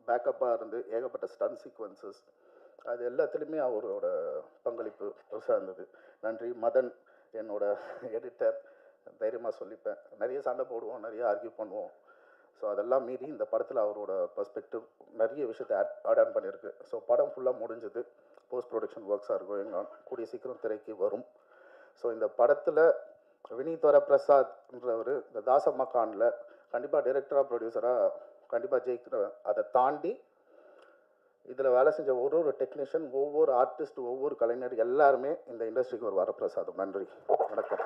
பேக்கப்பாக இருந்து ஏகப்பட்ட ஸ்டண்ட் சீக்வன்சஸ் அது எல்லாத்துலேயுமே அவரோட பங்களிப்பு பெருசாக இருந்தது. நன்றி. மதன் என்னோட எடிட்டர், தைரியமாக சொல்லிப்பேன். நிறைய சண்டை போடுவோம், நிறைய ஆர்கியூ பண்ணுவோம். ஸோ அதெல்லாம் மீறி இந்த படத்தில் அவரோட பர்ஸ்பெக்டிவ் நிறைய விஷயத்தை ஆட் ஆன் பண்ணியிருக்கு. ஸோ படம் ஃபுல்லாக முடிஞ்சது. Post production works are going on. கூடிய சீக்கிரம் திரைக்கு வரும். ஸோ இந்த படத்தில் வினீத் வரப்பிரசாத்ன்றவர் இந்த தாசம்மா கானில் கண்டிப்பாக டைரக்டராக ப்ரொடியூசராக கண்டிப்பாக ஜெயிக்கிற. அதை தாண்டி இதில் வேலை செஞ்ச ஒரு டெக்னீஷியன், ஒவ்வொரு ஆர்டிஸ்ட், ஒவ்வொரு கலைஞர் எல்லாருமே இந்த இண்டஸ்ட்ரிக்கு ஒரு வரப்பிரசாதம். நன்றி, வணக்கம்.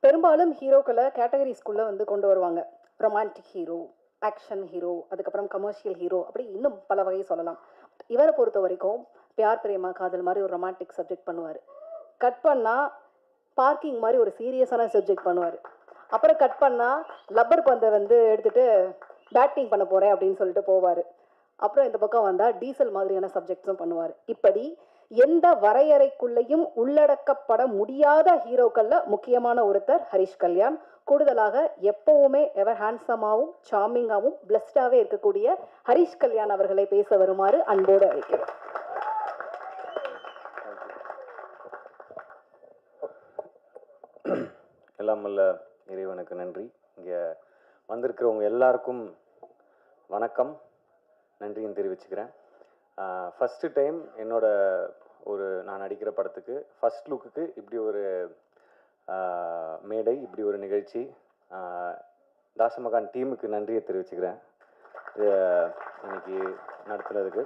பெரும்பாலும் ஹீரோக்களை கேட்டகரிஸ்குள்ளே வந்து கொண்டு வருவாங்க. ரொமான்டிக் ஹீரோ, ஆக்ஷன் ஹீரோ, அதுக்கப்புறம் கமர்ஷியல் ஹீரோ, அப்படி இன்னும் பல வகையை சொல்லலாம். இவரை பொறுத்த வரைக்கும் பியார் பிரேமா காதல் மாதிரி ஒரு ரொமான்டிக் சப்ஜெக்ட் பண்ணுவார். கட் பண்ணால் பார்க்கிங் மாதிரி ஒரு சீரியஸான சப்ஜெக்ட் பண்ணுவார். அப்புறம் கட் பண்ணால் லப்பர் பந்தை வந்து எடுத்துகிட்டு பேட்டிங் பண்ண போகிறேன் அப்படின்னு சொல்லிட்டு போவார். அப்புறம் இந்த பக்கம் வந்தால் டீசல் மாதிரியான சப்ஜெக்ட்ஸும் பண்ணுவார். இப்படி எந்த வரையறைக்குள்ளேயும் உள்ளடக்கப்பட முடியாத ஹீரோக்களில் முக்கியமான ஒருத்தர் ஹரிஷ் கல்யாண். கூடுதலாக எப்பவுமே எவர் ஹேண்ட்ஸமாகவும் சார்மிங்காகவும் பிளஸ்டாகவே இருக்கக்கூடிய ஹரிஷ் கல்யாண் அவர்களை பேச வருமாறு அன்போடு அழைக்கிறேன். எல்லாம் வல்ல இறைவனுக்கு நன்றி. இங்கே வந்திருக்கிறவங்க எல்லாருக்கும் வணக்கம், நன்றியும் தெரிவிச்சுக்கிறேன். ஃபஸ்ட்டு டைம் என்னோட நான் நடிக்கிற படத்துக்கு ஃபஸ்ட் லுக்குக்கு இப்படி ஒரு மேடை, இப்படி ஒரு நிகழ்ச்சி. தாசமகான் டீமுக்கு நன்றியை தெரிவிச்சுக்கிறேன் இன்னைக்கு நடத்துனதுக்கு.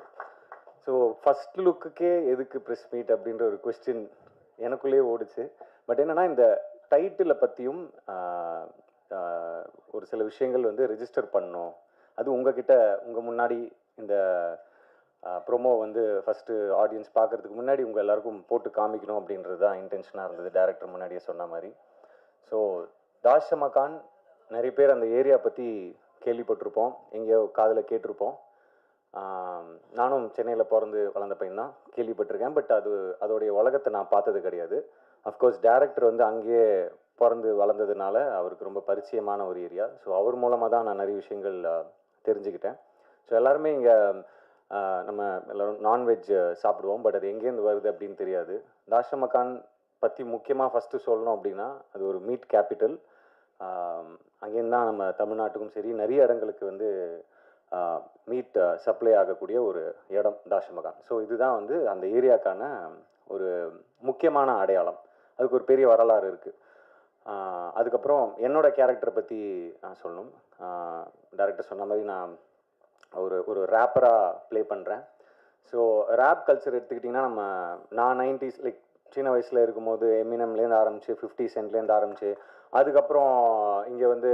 ஸோ ஃபஸ்ட் லுக்குக்கே எதுக்கு ப்ரெஸ் மீட் அப்படின்ற ஒரு கொஸ்டின் எனக்குள்ளேயே ஓடிச்சு. பட் என்னென்னா, இந்த டைட்டிலை பற்றியும் ஒரு சில விஷயங்கள் வந்து ரெஜிஸ்டர் பண்ணணும். அது உங்கள் முன்னாடி இந்த ப்ரொமோ வந்து ஃபஸ்ட்டு ஆடியன்ஸ் பார்க்குறதுக்கு முன்னாடி உங்கள் எல்லாருக்கும் போட்டு காமிக்கணும் அப்படின்றது தான் இன்டென்ஷனாக இருந்தது, டைரக்டர் முன்னாடியே சொன்ன மாதிரி. ஸோ தாஷமகான் நிறைய பேர் அந்த ஏரியா பற்றி கேள்விப்பட்டிருப்போம், எங்கேயோ காதில் கேட்டிருப்போம். நானும் சென்னையில் பிறந்து வளர்ந்த பையன் தான், கேள்விப்பட்டிருக்கேன். பட் அதோடைய உலகத்தை நான் பார்த்தது கிடையாது. அஃப்கோர்ஸ் டைரக்டர் வந்து அங்கேயே பிறந்து வளர்ந்ததுனால அவருக்கு ரொம்ப பரிச்சயமான ஒரு ஏரியா. ஸோ அவர் மூலமாக தான் நான் நிறைய விஷயங்கள் தெரிஞ்சுக்கிட்டேன். ஸோ எல்லாருமே இங்கே நம்ம எல்லோரும் நான்வெஜ் சாப்பிடுவோம், பட் அது எங்கேருந்து வருது அப்படின்னு தெரியாது. தாஷமகான் பற்றி முக்கியமாக ஃபஸ்ட்டு சொல்லணும் அப்படின்னா, அது ஒரு மீட் கேபிட்டல். அங்கேருந்து தான் நம்ம தமிழ்நாட்டுக்கும் சரி நிறைய இடங்களுக்கு வந்து மீட் சப்ளை ஆகக்கூடிய ஒரு இடம் தாஷமகான். ஸோ இதுதான் வந்து அந்த ஏரியாக்கான ஒரு முக்கியமான அடையாளம். அதுக்கு ஒரு பெரிய வரலாறு இருக்குது. அதுக்கப்புறம் என்னோடய கேரக்டரை பற்றி நான் சொல்லணும். டைரக்டர் சொன்ன மாதிரி நான் ஒரு ரேப்பராக ப்ளே பண்ணுறேன். ஸோ ரேப் கல்ச்சர் எடுத்துக்கிட்டிங்கன்னா, நான் 90s லைக் சின்ன வயசில் இருக்கும்போது எமினம்லேருந்து ஆரம்பிச்சு 50 சென்ட்லேருந்து ஆரம்பிச்சு, அதுக்கப்புறம் இங்கே வந்து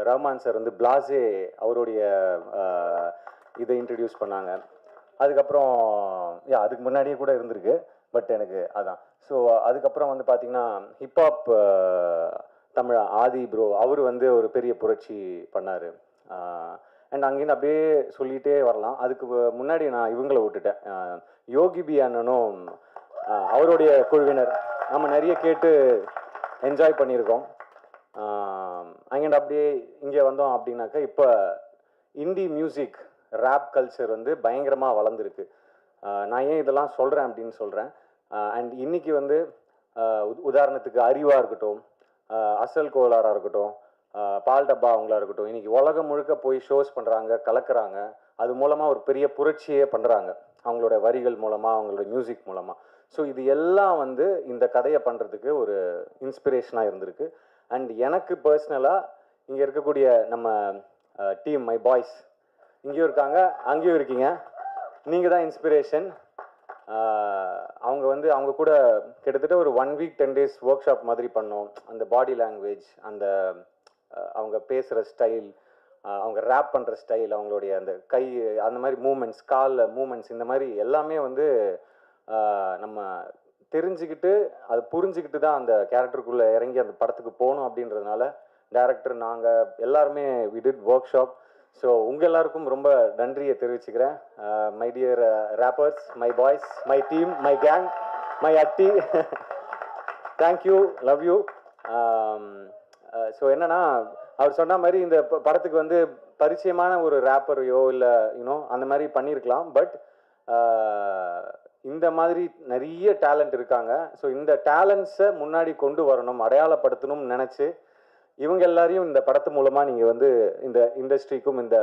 ரஹ்மான் சார் வந்து பிளாஸே அவருடைய இதை இன்ட்ரடியூஸ் பண்ணாங்க. அதுக்கப்புறம் அதுக்கு முன்னாடியே கூட இருந்திருக்கு, பட் எனக்கு அதான். ஸோ அதுக்கப்புறம் வந்து பார்த்திங்கன்னா ஹிப்ஹாப் தமிழ் ஆதி ப்ரோ, அவர் வந்து ஒரு பெரிய புரட்சி பண்ணார். அண்ட் அங்கேருந்து அப்படியே சொல்லிகிட்டே வரலாம். அதுக்கு முன்னாடி நான் இவங்களை விட்டுட்டேன், யோகி பி அண்ணனும் அவருடைய குழுவினர் நம்ம நிறைய கேட்டு என்ஜாய் பண்ணியிருக்கோம். அங்கேருந்து அப்படியே இங்கே வந்தோம் அப்படின்னாக்கா, இப்போ இந்தி மியூசிக் ரேப் கல்ச்சர் வந்து பயங்கரமாக வளர்ந்துருக்கு. நான் ஏன் இதெல்லாம் சொல்கிறேன் அப்படின்னு சொல்கிறேன். அண்ட் இன்றைக்கி வந்து உதாரணத்துக்கு அறிவாக இருக்கட்டும், அசல் கோலாராக இருக்கட்டும், பால் டப்பா அவங்களா இருக்கட்டும், இன்றைக்கி உலகம் முழுக்க போய் ஷோஸ் பண்ணுறாங்க, கலக்கிறாங்க. அது மூலமாக ஒரு பெரிய புரட்சியே பண்ணுறாங்க, அவங்களோட வரிகள் மூலமாக, அவங்களோட மியூசிக் மூலமாக. ஸோ இது எல்லாம் வந்து இந்த கதையை பண்ணுறதுக்கு ஒரு இன்ஸ்பிரேஷனாக இருந்திருக்கு. அண்ட் எனக்கு பர்சனலாக இங்கே இருக்கக்கூடிய நம்ம டீம், மை பாய்ஸ் இங்கேயும் இருக்காங்க, அங்கேயும் இருக்கீங்க. நீங்கள் தான் இன்ஸ்பிரேஷன். அவங்க கூட கிட்டத்தட்ட ஒரு 1 வீக் 10 days ஒர்க் ஷாப் மாதிரி பண்ணோம். அந்த பாடி லாங்குவேஜ், அந்த அவங்க பேசுகிற ஸ்டைல், அவங்க ரேப் பண்ணுற ஸ்டைல், அவங்களுடைய அந்த கை அந்த மாதிரி மூமெண்ட்ஸ், கால் மூமெண்ட்ஸ், இந்த மாதிரி எல்லாமே வந்து நம்ம தெரிஞ்சுக்கிட்டு அதை புரிஞ்சுக்கிட்டு தான் அந்த கேரக்டருக்குள்ளே இறங்கி அந்த படத்துக்கு போகணும். அப்படின்றதுனால டைரக்டர் நாங்கள் எல்லாருமே we did workshop. So உங்கள் எல்லாருக்கும் ரொம்ப நன்றியை தெரிவிச்சுக்கிறேன். My dear rappers, my boys, my team, my gang, my அட்டி, தேங்க்யூ, லவ் யூ. ஸோ என்னென்னா, அவர் சொன்ன மாதிரி இந்த படத்துக்கு வந்து பரிச்சயமான ஒரு ரேப்பரையோ இல்லை அந்த மாதிரி பண்ணியிருக்கலாம். பட் இந்த மாதிரி நிறைய டேலண்ட் இருக்காங்க. ஸோ இந்த டேலண்ட்ஸை முன்னாடி கொண்டு வரணும், அடையாளப்படுத்தணும்னு நினச்சி இவங்க எல்லாரையும் இந்த படத்து மூலமாக நீங்கள் வந்து இந்த இண்டஸ்ட்ரிக்கும் இந்த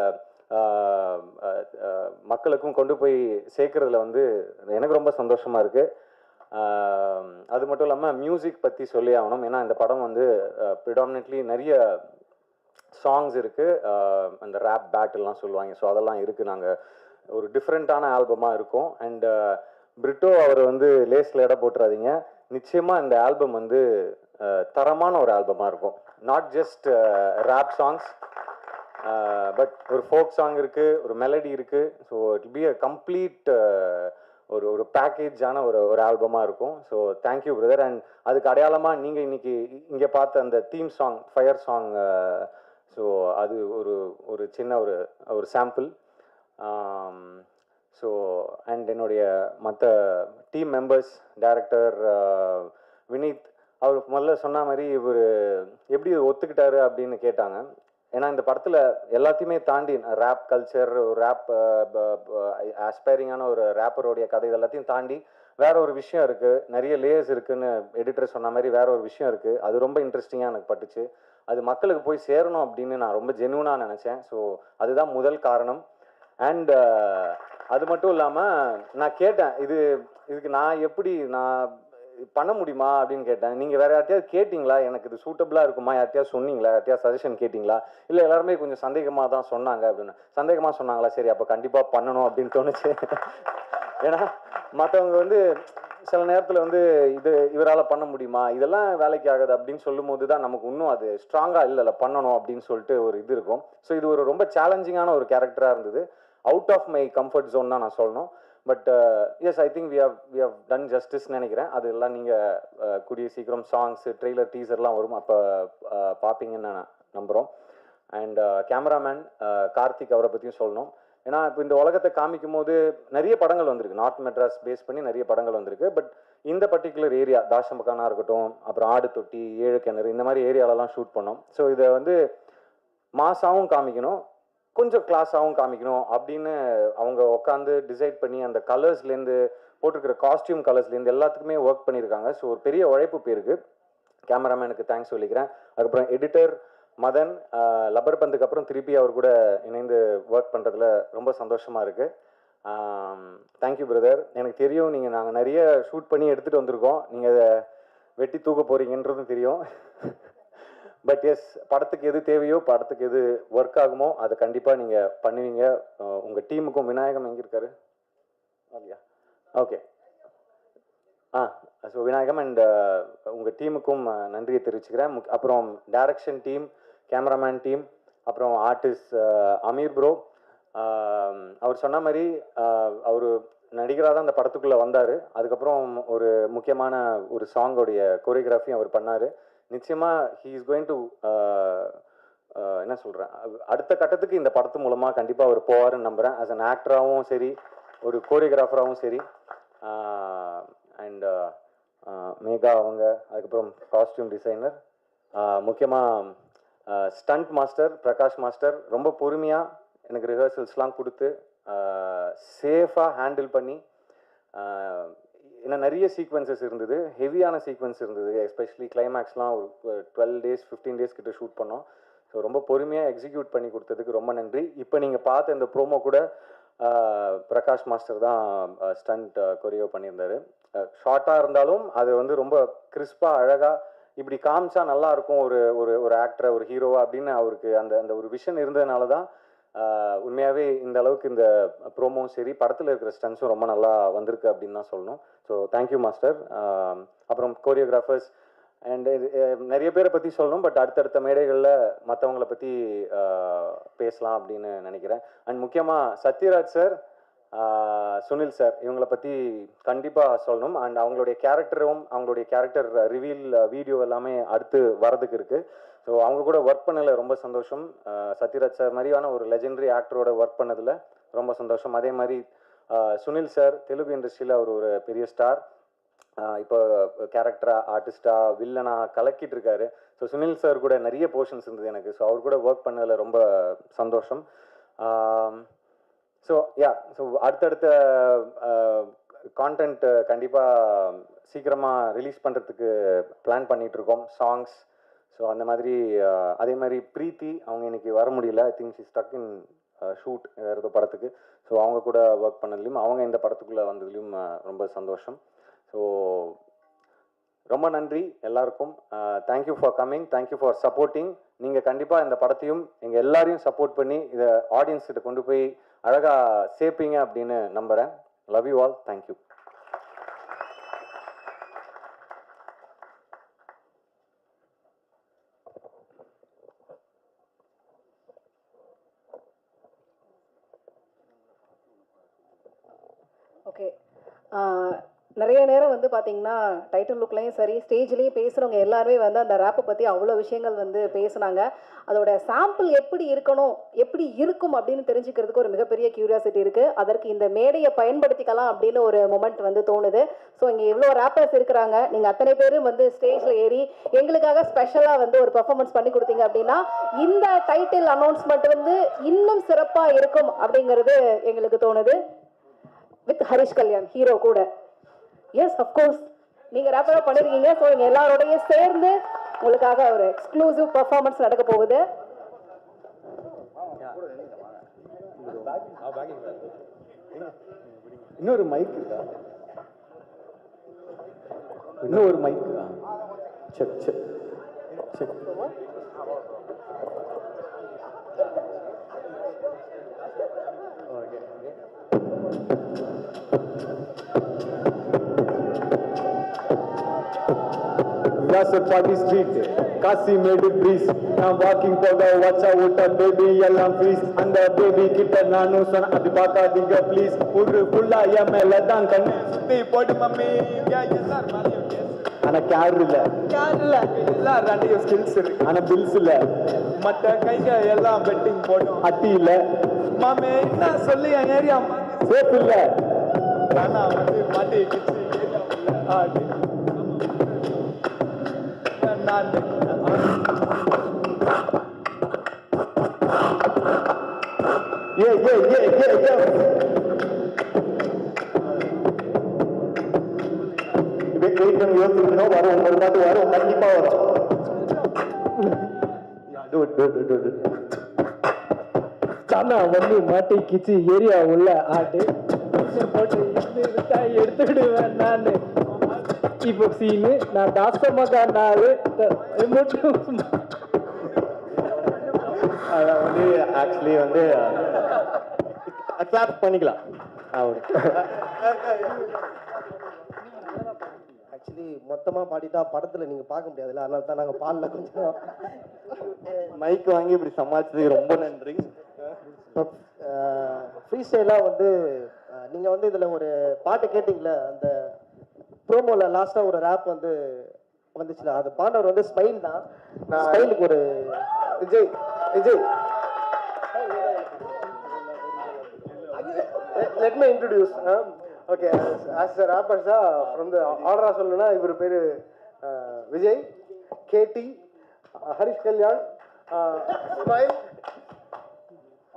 மக்களுக்கும் கொண்டு போய் சேர்க்கறதுல வந்து எனக்கு ரொம்ப சந்தோஷமாக இருக்குது. அது மட்டும் இல்லாமல் மியூசிக் பற்றி சொல்லி ஆகணும். ஏன்னா இந்த படம் வந்து ப்ரிடாமினெட்லி நிறைய சாங்ஸ் இருக்குது, அந்த ரேப் பேட்டில்லாம் சொல்லுவாங்க. ஸோ அதெல்லாம் இருக்குது. நாங்கள் ஒரு டிஃப்ரெண்ட்டான ஆல்பமாக இருக்கும். அண்ட் பிரிட்டோ அவர் வந்து லேஸில் இடம் போட்டுறாதீங்க. நிச்சயமாக இந்த ஆல்பம் வந்து தரமான ஒரு ஆல்பமாக இருக்கும். Not just rap songs, but ஒரு ஃபோக் சாங் இருக்குது, ஒரு மெலடி இருக்குது. So it be a complete ஒரு பேக்கேஜான ஒரு ஆல்பமாக இருக்கும். So thank you brother. அண்ட் அதுக்கு அடையாளமாக நீங்கள் இன்னைக்கு இங்கே பார்த்த அந்த theme song, fire song, so அது ஒரு சின்ன ஒரு சாம்பிள். ஸோ அண்ட் என்னுடைய மற்ற டீம் மெம்பர்ஸ், டைரக்டர் வினீத், அவர் முதல்ல சொன்ன மாதிரி இவர் எப்படி ஒத்துக்கிட்டாரு அப்படின்னு கேட்டாங்க. ஏன்னா இந்த படத்தில் எல்லாத்தையுமே தாண்டி ரேப் கல்ச்சர், ஒரு ரேப் ஆஸ்பைரிங்கான ஒரு ரேப்பருடைய கதை, எல்லாத்தையும் தாண்டி வேற ஒரு விஷயம் இருக்குது, நிறைய லேயர்ஸ் இருக்குதுன்னு எடிட்டர் சொன்ன மாதிரி வேற ஒரு விஷயம் இருக்குது. அது ரொம்ப இன்ட்ரெஸ்டிங்காக எனக்கு பட்டுச்சு. அது மக்களுக்கு போய் சேரணும் அப்படின்னு நான் ரொம்ப ஜென்யூனாக நினச்சேன். ஸோ அதுதான் முதல் காரணம். அண்ட் அது மட்டும் இல்லாமல் நான் கேட்டேன், இதுக்கு நான் பண்ண முடியுமா அப்படின்னு கேட்டேன். நீங்கள் வேறு யார்ட்டையாவது கேட்டிங்களா, எனக்கு இது சூட்டபிளாக இருக்குமா, யார்ட்டையாவது சொன்னீங்களா, யார்ட்டையாவது சஜஷன் கேட்டிங்களா? இல்லை எல்லாருமே கொஞ்சம் சந்தேகமாக தான் சொன்னாங்க அப்படின்னு. சந்தேகமாக சொன்னாங்களா? சரி, அப்போ கண்டிப்பாக பண்ணணும் அப்படின்னு தோணுச்சு. ஏன்னா மற்றவங்க வந்து சில நேரத்தில் வந்து இவரால் பண்ண முடியுமா, இதெல்லாம் வேலைக்கு ஆகுது அப்படின்னு சொல்லும் போது தான் நமக்கு இன்னும் அது ஸ்ட்ராங்காக இல்லை பண்ணணும் அப்படின்னு சொல்லிட்டு ஒரு இது இருக்கும். ஸோ இது ஒரு ரொம்ப சேலஞ்சிங்கான ஒரு கேரக்டராக இருந்தது. Out of my comfort zone தான் நான் சொல்லணும். But yes, I think we have done ஜஸ்டிஸ்ன்னு நினைக்கிறேன். அதெல்லாம் நீங்கள் கூடிய சீக்கிரம் சாங்ஸு, ட்ரெய்லர், டீசர்லாம் வரும், அப்போ பார்ப்பீங்கன்னு நான் நம்புகிறோம். அண்ட் கேமராமேன் கார்த்திக், அவரை பற்றியும் சொல்லணும். ஏன்னா இப்போ இந்த உலகத்தை காமிக்கும் போது நிறைய படங்கள் வந்திருக்கு, நார்த் மெட்ராஸ் பேஸ் பண்ணி நிறைய படங்கள் வந்திருக்கு. பட் இந்த பர்டிகுலர் ஏரியா, தாஷம்பக்கானா இருக்கட்டும், அப்புறம் ஆடு தொட்டி, ஏழு கிணறு, இந்த மாதிரி ஏரியாலலாம் ஷூட் பண்ணோம். ஸோ இதை வந்து மாசாவும் காமிக்கணும், கொஞ்சம் கிளாஸாகவும் காமிக்கணும் அப்படின்னு அவங்க உட்காந்து டிசைட் பண்ணி அந்த கலர்ஸ்லேருந்து, போட்டிருக்கிற காஸ்டியூம் கலர்ஸ்லேருந்து எல்லாத்துக்குமே ஒர்க் பண்ணியிருக்காங்க. ஸோ ஒரு பெரிய உழைப்பு பேருக்கு. கேமராமேனுக்கு தேங்க்ஸ் சொல்லிக்கிறேன். அதுக்கப்புறம் எடிட்டர் மதன், லப்பர் பந்துக்கு அப்புறம் திருப்பி அவர் கூட இணைந்து ஒர்க் பண்ணுறதுல ரொம்ப சந்தோஷமாக இருக்குது. Thank you brother. எனக்கு தெரியும் நாங்கள் நிறைய ஷூட் பண்ணி எடுத்துகிட்டு வந்திருக்கோம், நீங்கள் அதை வெட்டி தூக்க போகிறீங்கன்றதும் தெரியும். பட் எஸ், படத்துக்கு எது தேவையோ, படத்துக்கு எது ஒர்க் ஆகுமோ அதை கண்டிப்பாக நீங்கள் பண்ணுவீங்க. உங்கள் டீமுக்கும் விநாயகம் எங்கே இருக்காரு? இல்லையா? ஓகே. ஸோ விநாயகம் அண்ட் உங்கள் டீமுக்கும் நன்றியை தெரிவிச்சுக்கிறேன். அப்புறம் டைரக்ஷன் டீம், கேமராமேன் டீம், அப்புறம் ஆர்டிஸ்ட் அமீர் ப்ரோ. அவர் சொன்ன மாதிரி அவர் நடிகராக தான் அந்த படத்துக்குள்ளே வந்தார். அதுக்கப்புறம் ஒரு முக்கியமான ஒரு சாங்கோடைய கோரியோகிராஃபியும் அவர் பண்ணார். நிச்சயமாக ஹீ இஸ் கோயிங் டு என்ன சொல்கிறேன், அடுத்த கட்டத்துக்கு இந்த படத்து மூலமாக கண்டிப்பாக அவர் போவாருன்னு நம்புகிறேன். ஆஸ் அன் ஆக்டராகவும் சரி, ஒரு கோரியோகிராஃபராகவும் சரி. அண்ட் மேகா அவங்க, அதுக்கப்புறம் காஸ்டியூம் டிசைனர், முக்கியமாக ஸ்டண்ட் மாஸ்டர் பிரகாஷ் மாஸ்டர், ரொம்ப பொறுமையாக எனக்கு ரிஹர்சல்ஸ்லாம் கொடுத்து சேஃபாக ஹேண்டில் பண்ணி, இன்னும் நிறைய சீக்வன்சஸ் இருந்தது, ஹெவியான சீக்வன்ஸ் இருந்தது, எஸ்பெஷலி கிளைமேக்ஸ்லாம் ஒரு 12 days 15 days கிட்ட ஷூட் பண்ணோம். ஸோ ரொம்ப பொறுமையாக எக்ஸிக்யூட் பண்ணி கொடுத்ததுக்கு ரொம்ப நன்றி. இப்போ நீங்கள் பார்த்த இந்த ப்ரோமோ கூட பிரகாஷ் மாஸ்டர் தான் ஸ்டண்ட் கொரியோ பண்ணியிருந்தார். ஷார்ட்டாக இருந்தாலும் அது வந்து ரொம்ப கிறிஸ்பாக அழகாக இப்படி காமிச்சா நல்லாயிருக்கும் ஒரு ஆக்டரை, ஒரு ஹீரோவா அப்படின்னு அவருக்கு அந்த ஒரு விஷன் இருந்ததுனால தான் உண்மையாகவே இந்த அளவுக்கு இந்த ப்ரோமோவும் சரி, படத்தில் இருக்கிற ஸ்டன்ஸும் ரொம்ப நல்லா வந்திருக்கு அப்படின்னு தான் சொல்லணும். So thank you master. அப்புறம் கோரியோகிராஃபர்ஸ் அண்ட் நிறைய பேரை பற்றி சொல்லணும், பட் அடுத்தடுத்த மேடைகளில் மற்றவங்கள பற்றி பேசலாம் அப்படின்னு நினைக்கிறேன். அண்ட் முக்கியமாக சத்யராஜ் சார், சுனில் சார், இவங்களை பற்றி கண்டிப்பாக சொல்லணும். அண்ட் அவங்களுடைய கேரக்டர் ரிவீல் வீடியோ எல்லாமே அடுத்து வரதுக்கு இருக்குது. ஸோ அவங்க கூட ஒர்க் பண்ணதில் ரொம்ப சந்தோஷம். சத்யராஜ் சார் மாதிரியான ஒரு லெஜெண்டரி ஆக்டரோட ஒர்க் பண்ணதில் ரொம்ப சந்தோஷம். அதே மாதிரி சுனில் சார் தெலுங்கு இண்டஸ்ட்ரியில் அவர் ஒரு பெரிய ஸ்டார். இப்போ கேரக்டரா ஆர்டிஸ்டா வில்லனா கலக்கிட்டு இருக்காரு. ஸோ சுனில் சார் கூட நிறைய போர்ஷன்ஸ் இருந்தது எனக்கு. ஸோ அவர் கூட ஒர்க் பண்ணதில் ரொம்ப சந்தோஷம். ஸோ ஸோ அடுத்தடுத்த கான்டென்ட் கண்டிப்பாக சீக்கிரமாக ரிலீஸ் பண்ணுறதுக்கு பிளான் பண்ணிகிட்ருக்கோம், சாங்ஸ். ஸோ அந்த மாதிரி அதே மாதிரி ப்ரீத்தி அவங்க இன்னைக்கு வர முடியல. I think she stuck in shoot வேறு ஏதோ படத்துக்கு. ஸோ அவங்க கூட ஒர்க் பண்ணதுலையும் அவங்க இந்த படத்துக்குள்ளே வந்ததுலையும் ரொம்ப சந்தோஷம். ஸோ ரொம்ப நன்றி எல்லாருக்கும். Thank you for coming, thank you for supporting. நீங்கள் கண்டிப்பாக இந்த படத்தையும் எங்கள் எல்லாரையும் சப்போர்ட் பண்ணி இதை ஆடியன்ஸ் கிட்ட கொண்டு போய் அழகாக சேர்ப்பீங்க அப்படின்னு நம்புகிறேன். Love you all. Thank you. Okay, நிறைய நேரம் வந்து பார்த்தீங்கன்னா டைட்டில் லுக்லேயும் சரி ஸ்டேஜ்லேயும் பேசுகிறவங்க எல்லாருமே வந்து அந்த ரேப்பை பற்றி அவ்வளோ விஷயங்கள் வந்து பேசுனாங்க. அதோட சாம்பிள் எப்படி இருக்கணும், எப்படி இருக்கும் அப்படின்னு தெரிஞ்சுக்கிறதுக்கு ஒரு மிகப்பெரிய கியூரியாசிட்டி இருக்குது. அதற்கு இந்த மேடையை பயன்படுத்திக்கலாம் அப்படின்னு ஒரு மொமெண்ட் வந்து தோணுது. ஸோ இங்கே எவ்வளோ ரேப்பர்ஸ் இருக்கிறாங்க, நீங்கள் அத்தனை பேரும் வந்து ஸ்டேஜில் ஏறி எங்களுக்காக ஸ்பெஷலாக வந்து ஒரு பர்ஃபார்மன்ஸ் பண்ணி கொடுத்தீங்க அப்படின்னா இந்த டைட்டில் அனௌன்ஸ்மெண்ட் வந்து இன்னும் சிறப்பாக இருக்கும் அப்படிங்கிறது எங்களுக்கு தோணுது. வித் ஹரிஷ் கல்யாண் ஹீரோ கூட. எஸ், அஃப்கோர்ஸ் நீங்கள் ரேப்பராக பண்ணியிருக்கீங்க. ஸோ நீங்கள் எல்லாரோடையும் சேர்ந்து உங்களுக்காக ஒரு எக்ஸ்க்ளூசிவ் பர்ஃபார்மன்ஸ் நடக்க போகுது. இன்னொரு மைக் இருக்கா? இன்னொரு mic. Check check check. Yasser Party Street, Kasi made it breeze. I'm walking போக watch out baby எல்லாம் freeze. அந்த baby கிட்ட நானும் சொன்ன அது பார்க்காதீங்க please. ஒரு புல்லா என் மேல தான் கண்ணு சுத்தி போடு மம்மி. ஆனா கேர் இல்ல எல்லாம் ரெண்டையோ ஸ்கில்ஸ் இருக்கு. ஆனா பில்ஸ் இல்ல. மற்ற கைக எல்லாம் பெட்டிங் போடும். அட்டி இல்ல மாமே என்ன சொல்லி என் ஏரியா சேஃப் இல்ல. ஆனா வந்து மாட்டி கிச்சு ஆடி யோசிக்கணும். வரும் ஒரு பாட்டு வரும், கண்டிப்பா வரும். வந்து மாட்டை கிச்சு ஏரியா உள்ள ஆட்டு போட்டு எடுத்துக்கிடுவேன் நான். இப்போ சீனு நான் டாஸ்டமாக நாள் அதை வந்து ஆக்சுவலி வந்து கிளாப் பண்ணிக்கலாம். ஆக்சுவலி மொத்தமாக பாடிட்டா படத்தில் நீங்கள் பார்க்க முடியாதுல்ல, அதனால தான் நாங்கள் பாடல கொஞ்சம் மைக் வாங்கி இப்படி சமாளிச்சதுக்கு ரொம்ப நன்றி. ஃப்ரீ ஸ்டைலாக வந்து நீங்கள் வந்து இதில் ஒரு பாட்டு கேட்டிங்களே, அந்த ப்ரோமோவில் லாஸ்ட்டாக ஒரு ரேப் வந்து வந்துச்சுல, அது பாண்டவர் வந்து ஸ்மைல் தான். ஸ்மைலுக்கு ஒரு Vijay let me introduce. Okay, as a rapper from the order சொல்லணும்னா இவர் பேரு Vijay, KD, Harish Kalyan, Smile,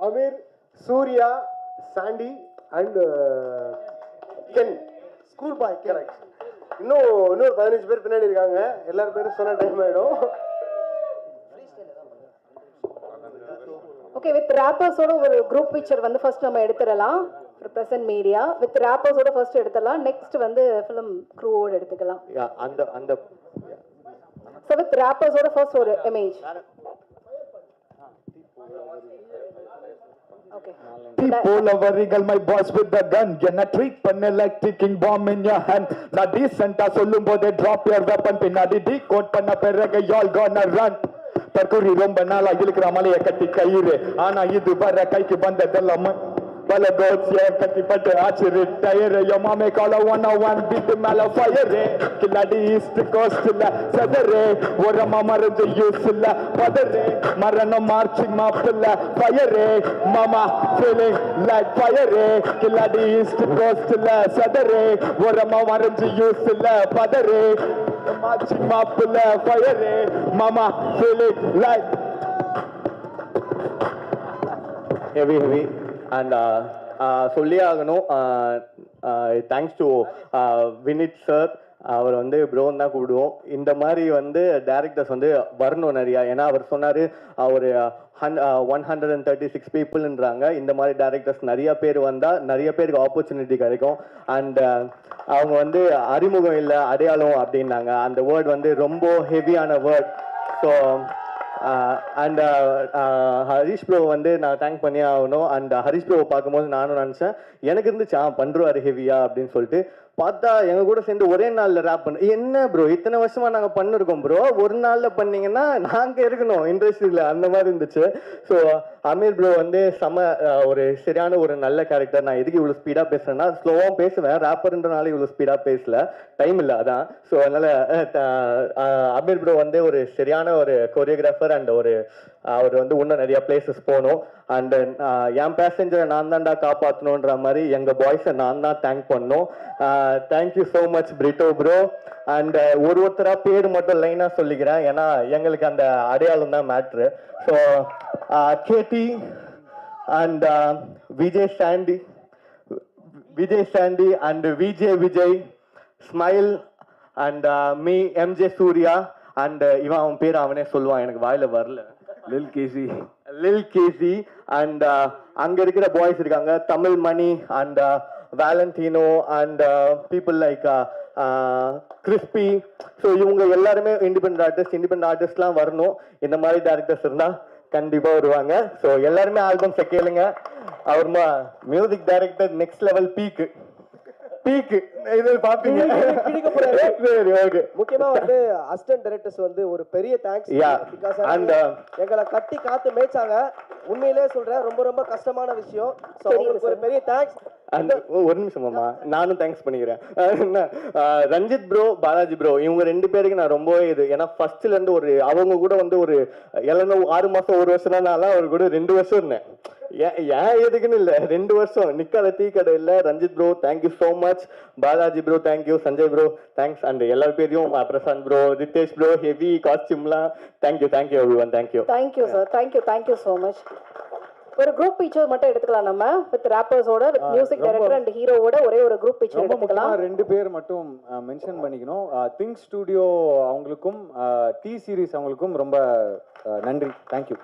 Ameer, Suriya, Sandy and Ken. School boy. Correct. இன்னொரு 15 பேர் பின்னாடி இருக்காங்க. எல்லாரும் பேரும் சொன்ன டைம் ஆயிடும். ஓகே, வித் ரேப்பர்ஸோட ஒரு குரூப் பிக்சர் வந்து ஃபர்ஸ்ட் நம்ம எடுத்துடலாம். பிரசன்ட் மீடியா வித் ரேப்பர்ஸோட ஃபர்ஸ்ட் எடுத்துடலாம். நெக்ஸ்ட் வந்து ஃபிலிம் க்ரூவோட எடுத்துக்கலாம். அந்த ஸோ வித் ரேப்பர்ஸோட ஃபர்ஸ்ட் ஒரு இமேஜ். போல வரிகள் my boss with the gun என்ன ட்ரீட் பண்ண like ticking bomb in your hand. நான் டீசென்ட்டா சொல்லும் போதே drop your weapon பின்னாடி decode பண்ண பிறகு y'all gonna run. தற்கொலை ரொம்ப நாளா இழுக்கிற மலையை கட்டி கயிறு, ஆனா இது வர கைக்கு வந்ததெல்லாம் பல கோட்ஸ் கத்தி பட்டு ஆச்சு ரிட்டையர் மாமே கால 101 பீட் மேல ஃபயர் கில்லாடி ஈஸ்ட் கோஸ்ட்ல சதரு ஓரமா மறைஞ்சு யூஸ் இல்ல பதறு மரணம் மார்ச்சிங் மாப்பிள்ள ஃபயர் மாமா ஃபீலிங் லைக் ஃபயர் கில்லாடி ஈஸ்ட் கோஸ்ட்ல சதரு ஓரமா மறைஞ்சு யூஸ் இல்ல பதறு மார்ச்சிங் மாப்பிள்ள ஃபயர் மாமா ஃபீலிங் லைக் heavy and சொல்லி ஆகணும் தேங்க்ஸ் டு வினித் சார் அவர் வந்து ப்ரோன்னு தான் கூப்பிடுவோம் இந்த மாதிரி வந்து டேரக்டர்ஸ் வந்து வரணும் நிறையா ஏன்னா அவர் சொன்னார் ஒரு 136 பீப்புள்ன்றாங்க இந்த மாதிரி டேரக்டர்ஸ் நிறைய பேர் வந்தால் நிறைய பேருக்கு ஆப்பர்ச்சுனிட்டி கிடைக்கும் அண்ட் அவங்க வந்து அறிமுகம் இல்லை அடையாளம் அப்படின்னாங்க அந்த வேர்ட் வந்து ரொம்ப ஹெவியான word so and Harish bro வந்து நான் தேங்க் பண்ணி ஆகணும் அண்ட் ஹரிஷ் ப்ரோவை பார்க்கும்போது நானும் நினச்சேன் எனக்கு இருந்துச்சு பண்ணுறாரு ஹெவியா அப்படின்னு சொல்லிட்டு பார்த்தா எங்க கூட சேர்ந்து ஒரே நாளில் ரேப் பண்ண என்ன ப்ரோ இத்தனை வருஷமா நாங்கள் பண்ணிருக்கோம் ப்ரோ ஒரு நாளில் பண்ணீங்கன்னா நாங்கள் இருக்கணும் இண்டஸ்ட்ரியில் அந்த மாதிரி இருந்துச்சு ஸோ அமீர் ப்ரோ வந்து ஒரு சரியான ஒரு நல்ல கேரக்டர் நான் எதுக்கு இவ்வளோ ஸ்பீடாக பேசுறேன்னா ஸ்லோவாக பேசுவேன் ரேப்பர்ன்றனால இவ்வளோ ஸ்பீடாக பேசல டைம் இல்லை அதான் ஸோ அதனால அமீர் ப்ரோ வந்து ஒரு சரியான ஒரு கொரியோகிராஃபர் அண்ட் அவர் வந்து இன்னும் நிறைய பிளேசஸ் போகணும் அண்ட் என் பேசஞ்சரை நான் தான்டா காப்பாற்றணுன்ற மாதிரி எங்கள் பாய்ஸை நான் தான் தேங்க் பண்ணோம் thank you so much Britto bro and ஒருத்தராக பேர் மட்டும் லைனாக சொல்லிக்கிறேன் ஏன்னா எங்களுக்கு அந்த அடையாளம் தான் மேட்ரு so KD and Vijay Sandy and Vijay smile and me MJ Surya and இவன் அவன் பேர் அவனே சொல்லுவான் எனக்கு வாயில வரல லில் கேசி அண்ட் அங்க இருக்கிற பாய்ஸ் இருக்காங்க Tamil Mani and Valentino and people like Crispy so இவங்க எல்லாருமே இண்டிபெண்ட் ஆர்டிஸ்ட்லாம் வரணும் இந்த மாதிரி டேரக்டர்ஸ் இருந்தா கண்டிப்பா வருவாங்க ஸோ எல்லாருமே ஆல்பம்ஸை கேளுங்க அவர் மியூசிக் டைரக்டர் நெக்ஸ்ட் லெவல் பீக்கு இது பாப்பீங்க சரி ஓகே முக்கியமா வந்து அசிஸ்டன்ட் டைரக்டர்ஸ் வந்து ஒரு பெரிய தேங்க்ஸ் பிகாஸ் எங்களை கட்டி காத்து மேய்ச்சாங்க உண்மையிலே சொல்றேன் ரொம்ப ரொம்ப கஷ்டமான விஷயம் ஸோ உங்களுக்கு ஒரு பெரிய தேங்க்ஸ் ஒரு நிமிஷம் மாமா நானும் தேங்க்ஸ் பண்ணிக்கிறேன் ரஞ்சித் ப்ரோ பாலாஜி ப்ரோ இவங்க ரெண்டு பேருக்கு நான் ரொம்பவே இது ஏன்னா ஃபர்ஸ்ட்ல இருந்து அவங்க கூட வந்து ஒரு 6 மாசம் 1 வருஷம் தான் அவர் கூட 2 வருஷம் இருந்தேன் ஏன் எதுக்குன்னு இல்லை 2 வருஷம் நிக்காத டீ கடை இல்லை Ranjith bro thank you so much Balaji bro thank you Sanjay bro thanks and எல்லா பேரையும் Prashanth bro Rithesh bro heavy காஸ்டியூம்லாம் thank you everyone thank you sir thank you so much ஒரு குரூப் பிக்சர் மட்டும் எடுத்துக்கலாம் நம்ம வித் ராப்பர்ஸோட வித் மியூசிக் டைரக்டர் அண்ட் ஹீரோவோட ஒரே ஒரு குரூப் பிக்சர் எடுத்துக்கலாம் 2 பேர் மட்டும் மென்ஷன் பண்ணிக்கணும் திங்க் ஸ்டுடியோ அவங்களுக்கும் டி சீரிஸ் அவங்களுக்கும் ரொம்ப நன்றி தேங்க்யூ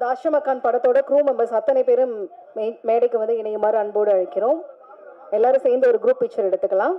தாஷமக்கான் படத்தோட க்ரூ மெம்பர்ஸ் அத்தனை பேரும் மேடைக்கு வந்து இணையுமாறு அன்போடு அழைக்கிறோம் எல்லாரும் சேர்ந்து ஒரு குரூப் பிக்சர் எடுத்துக்கலாம்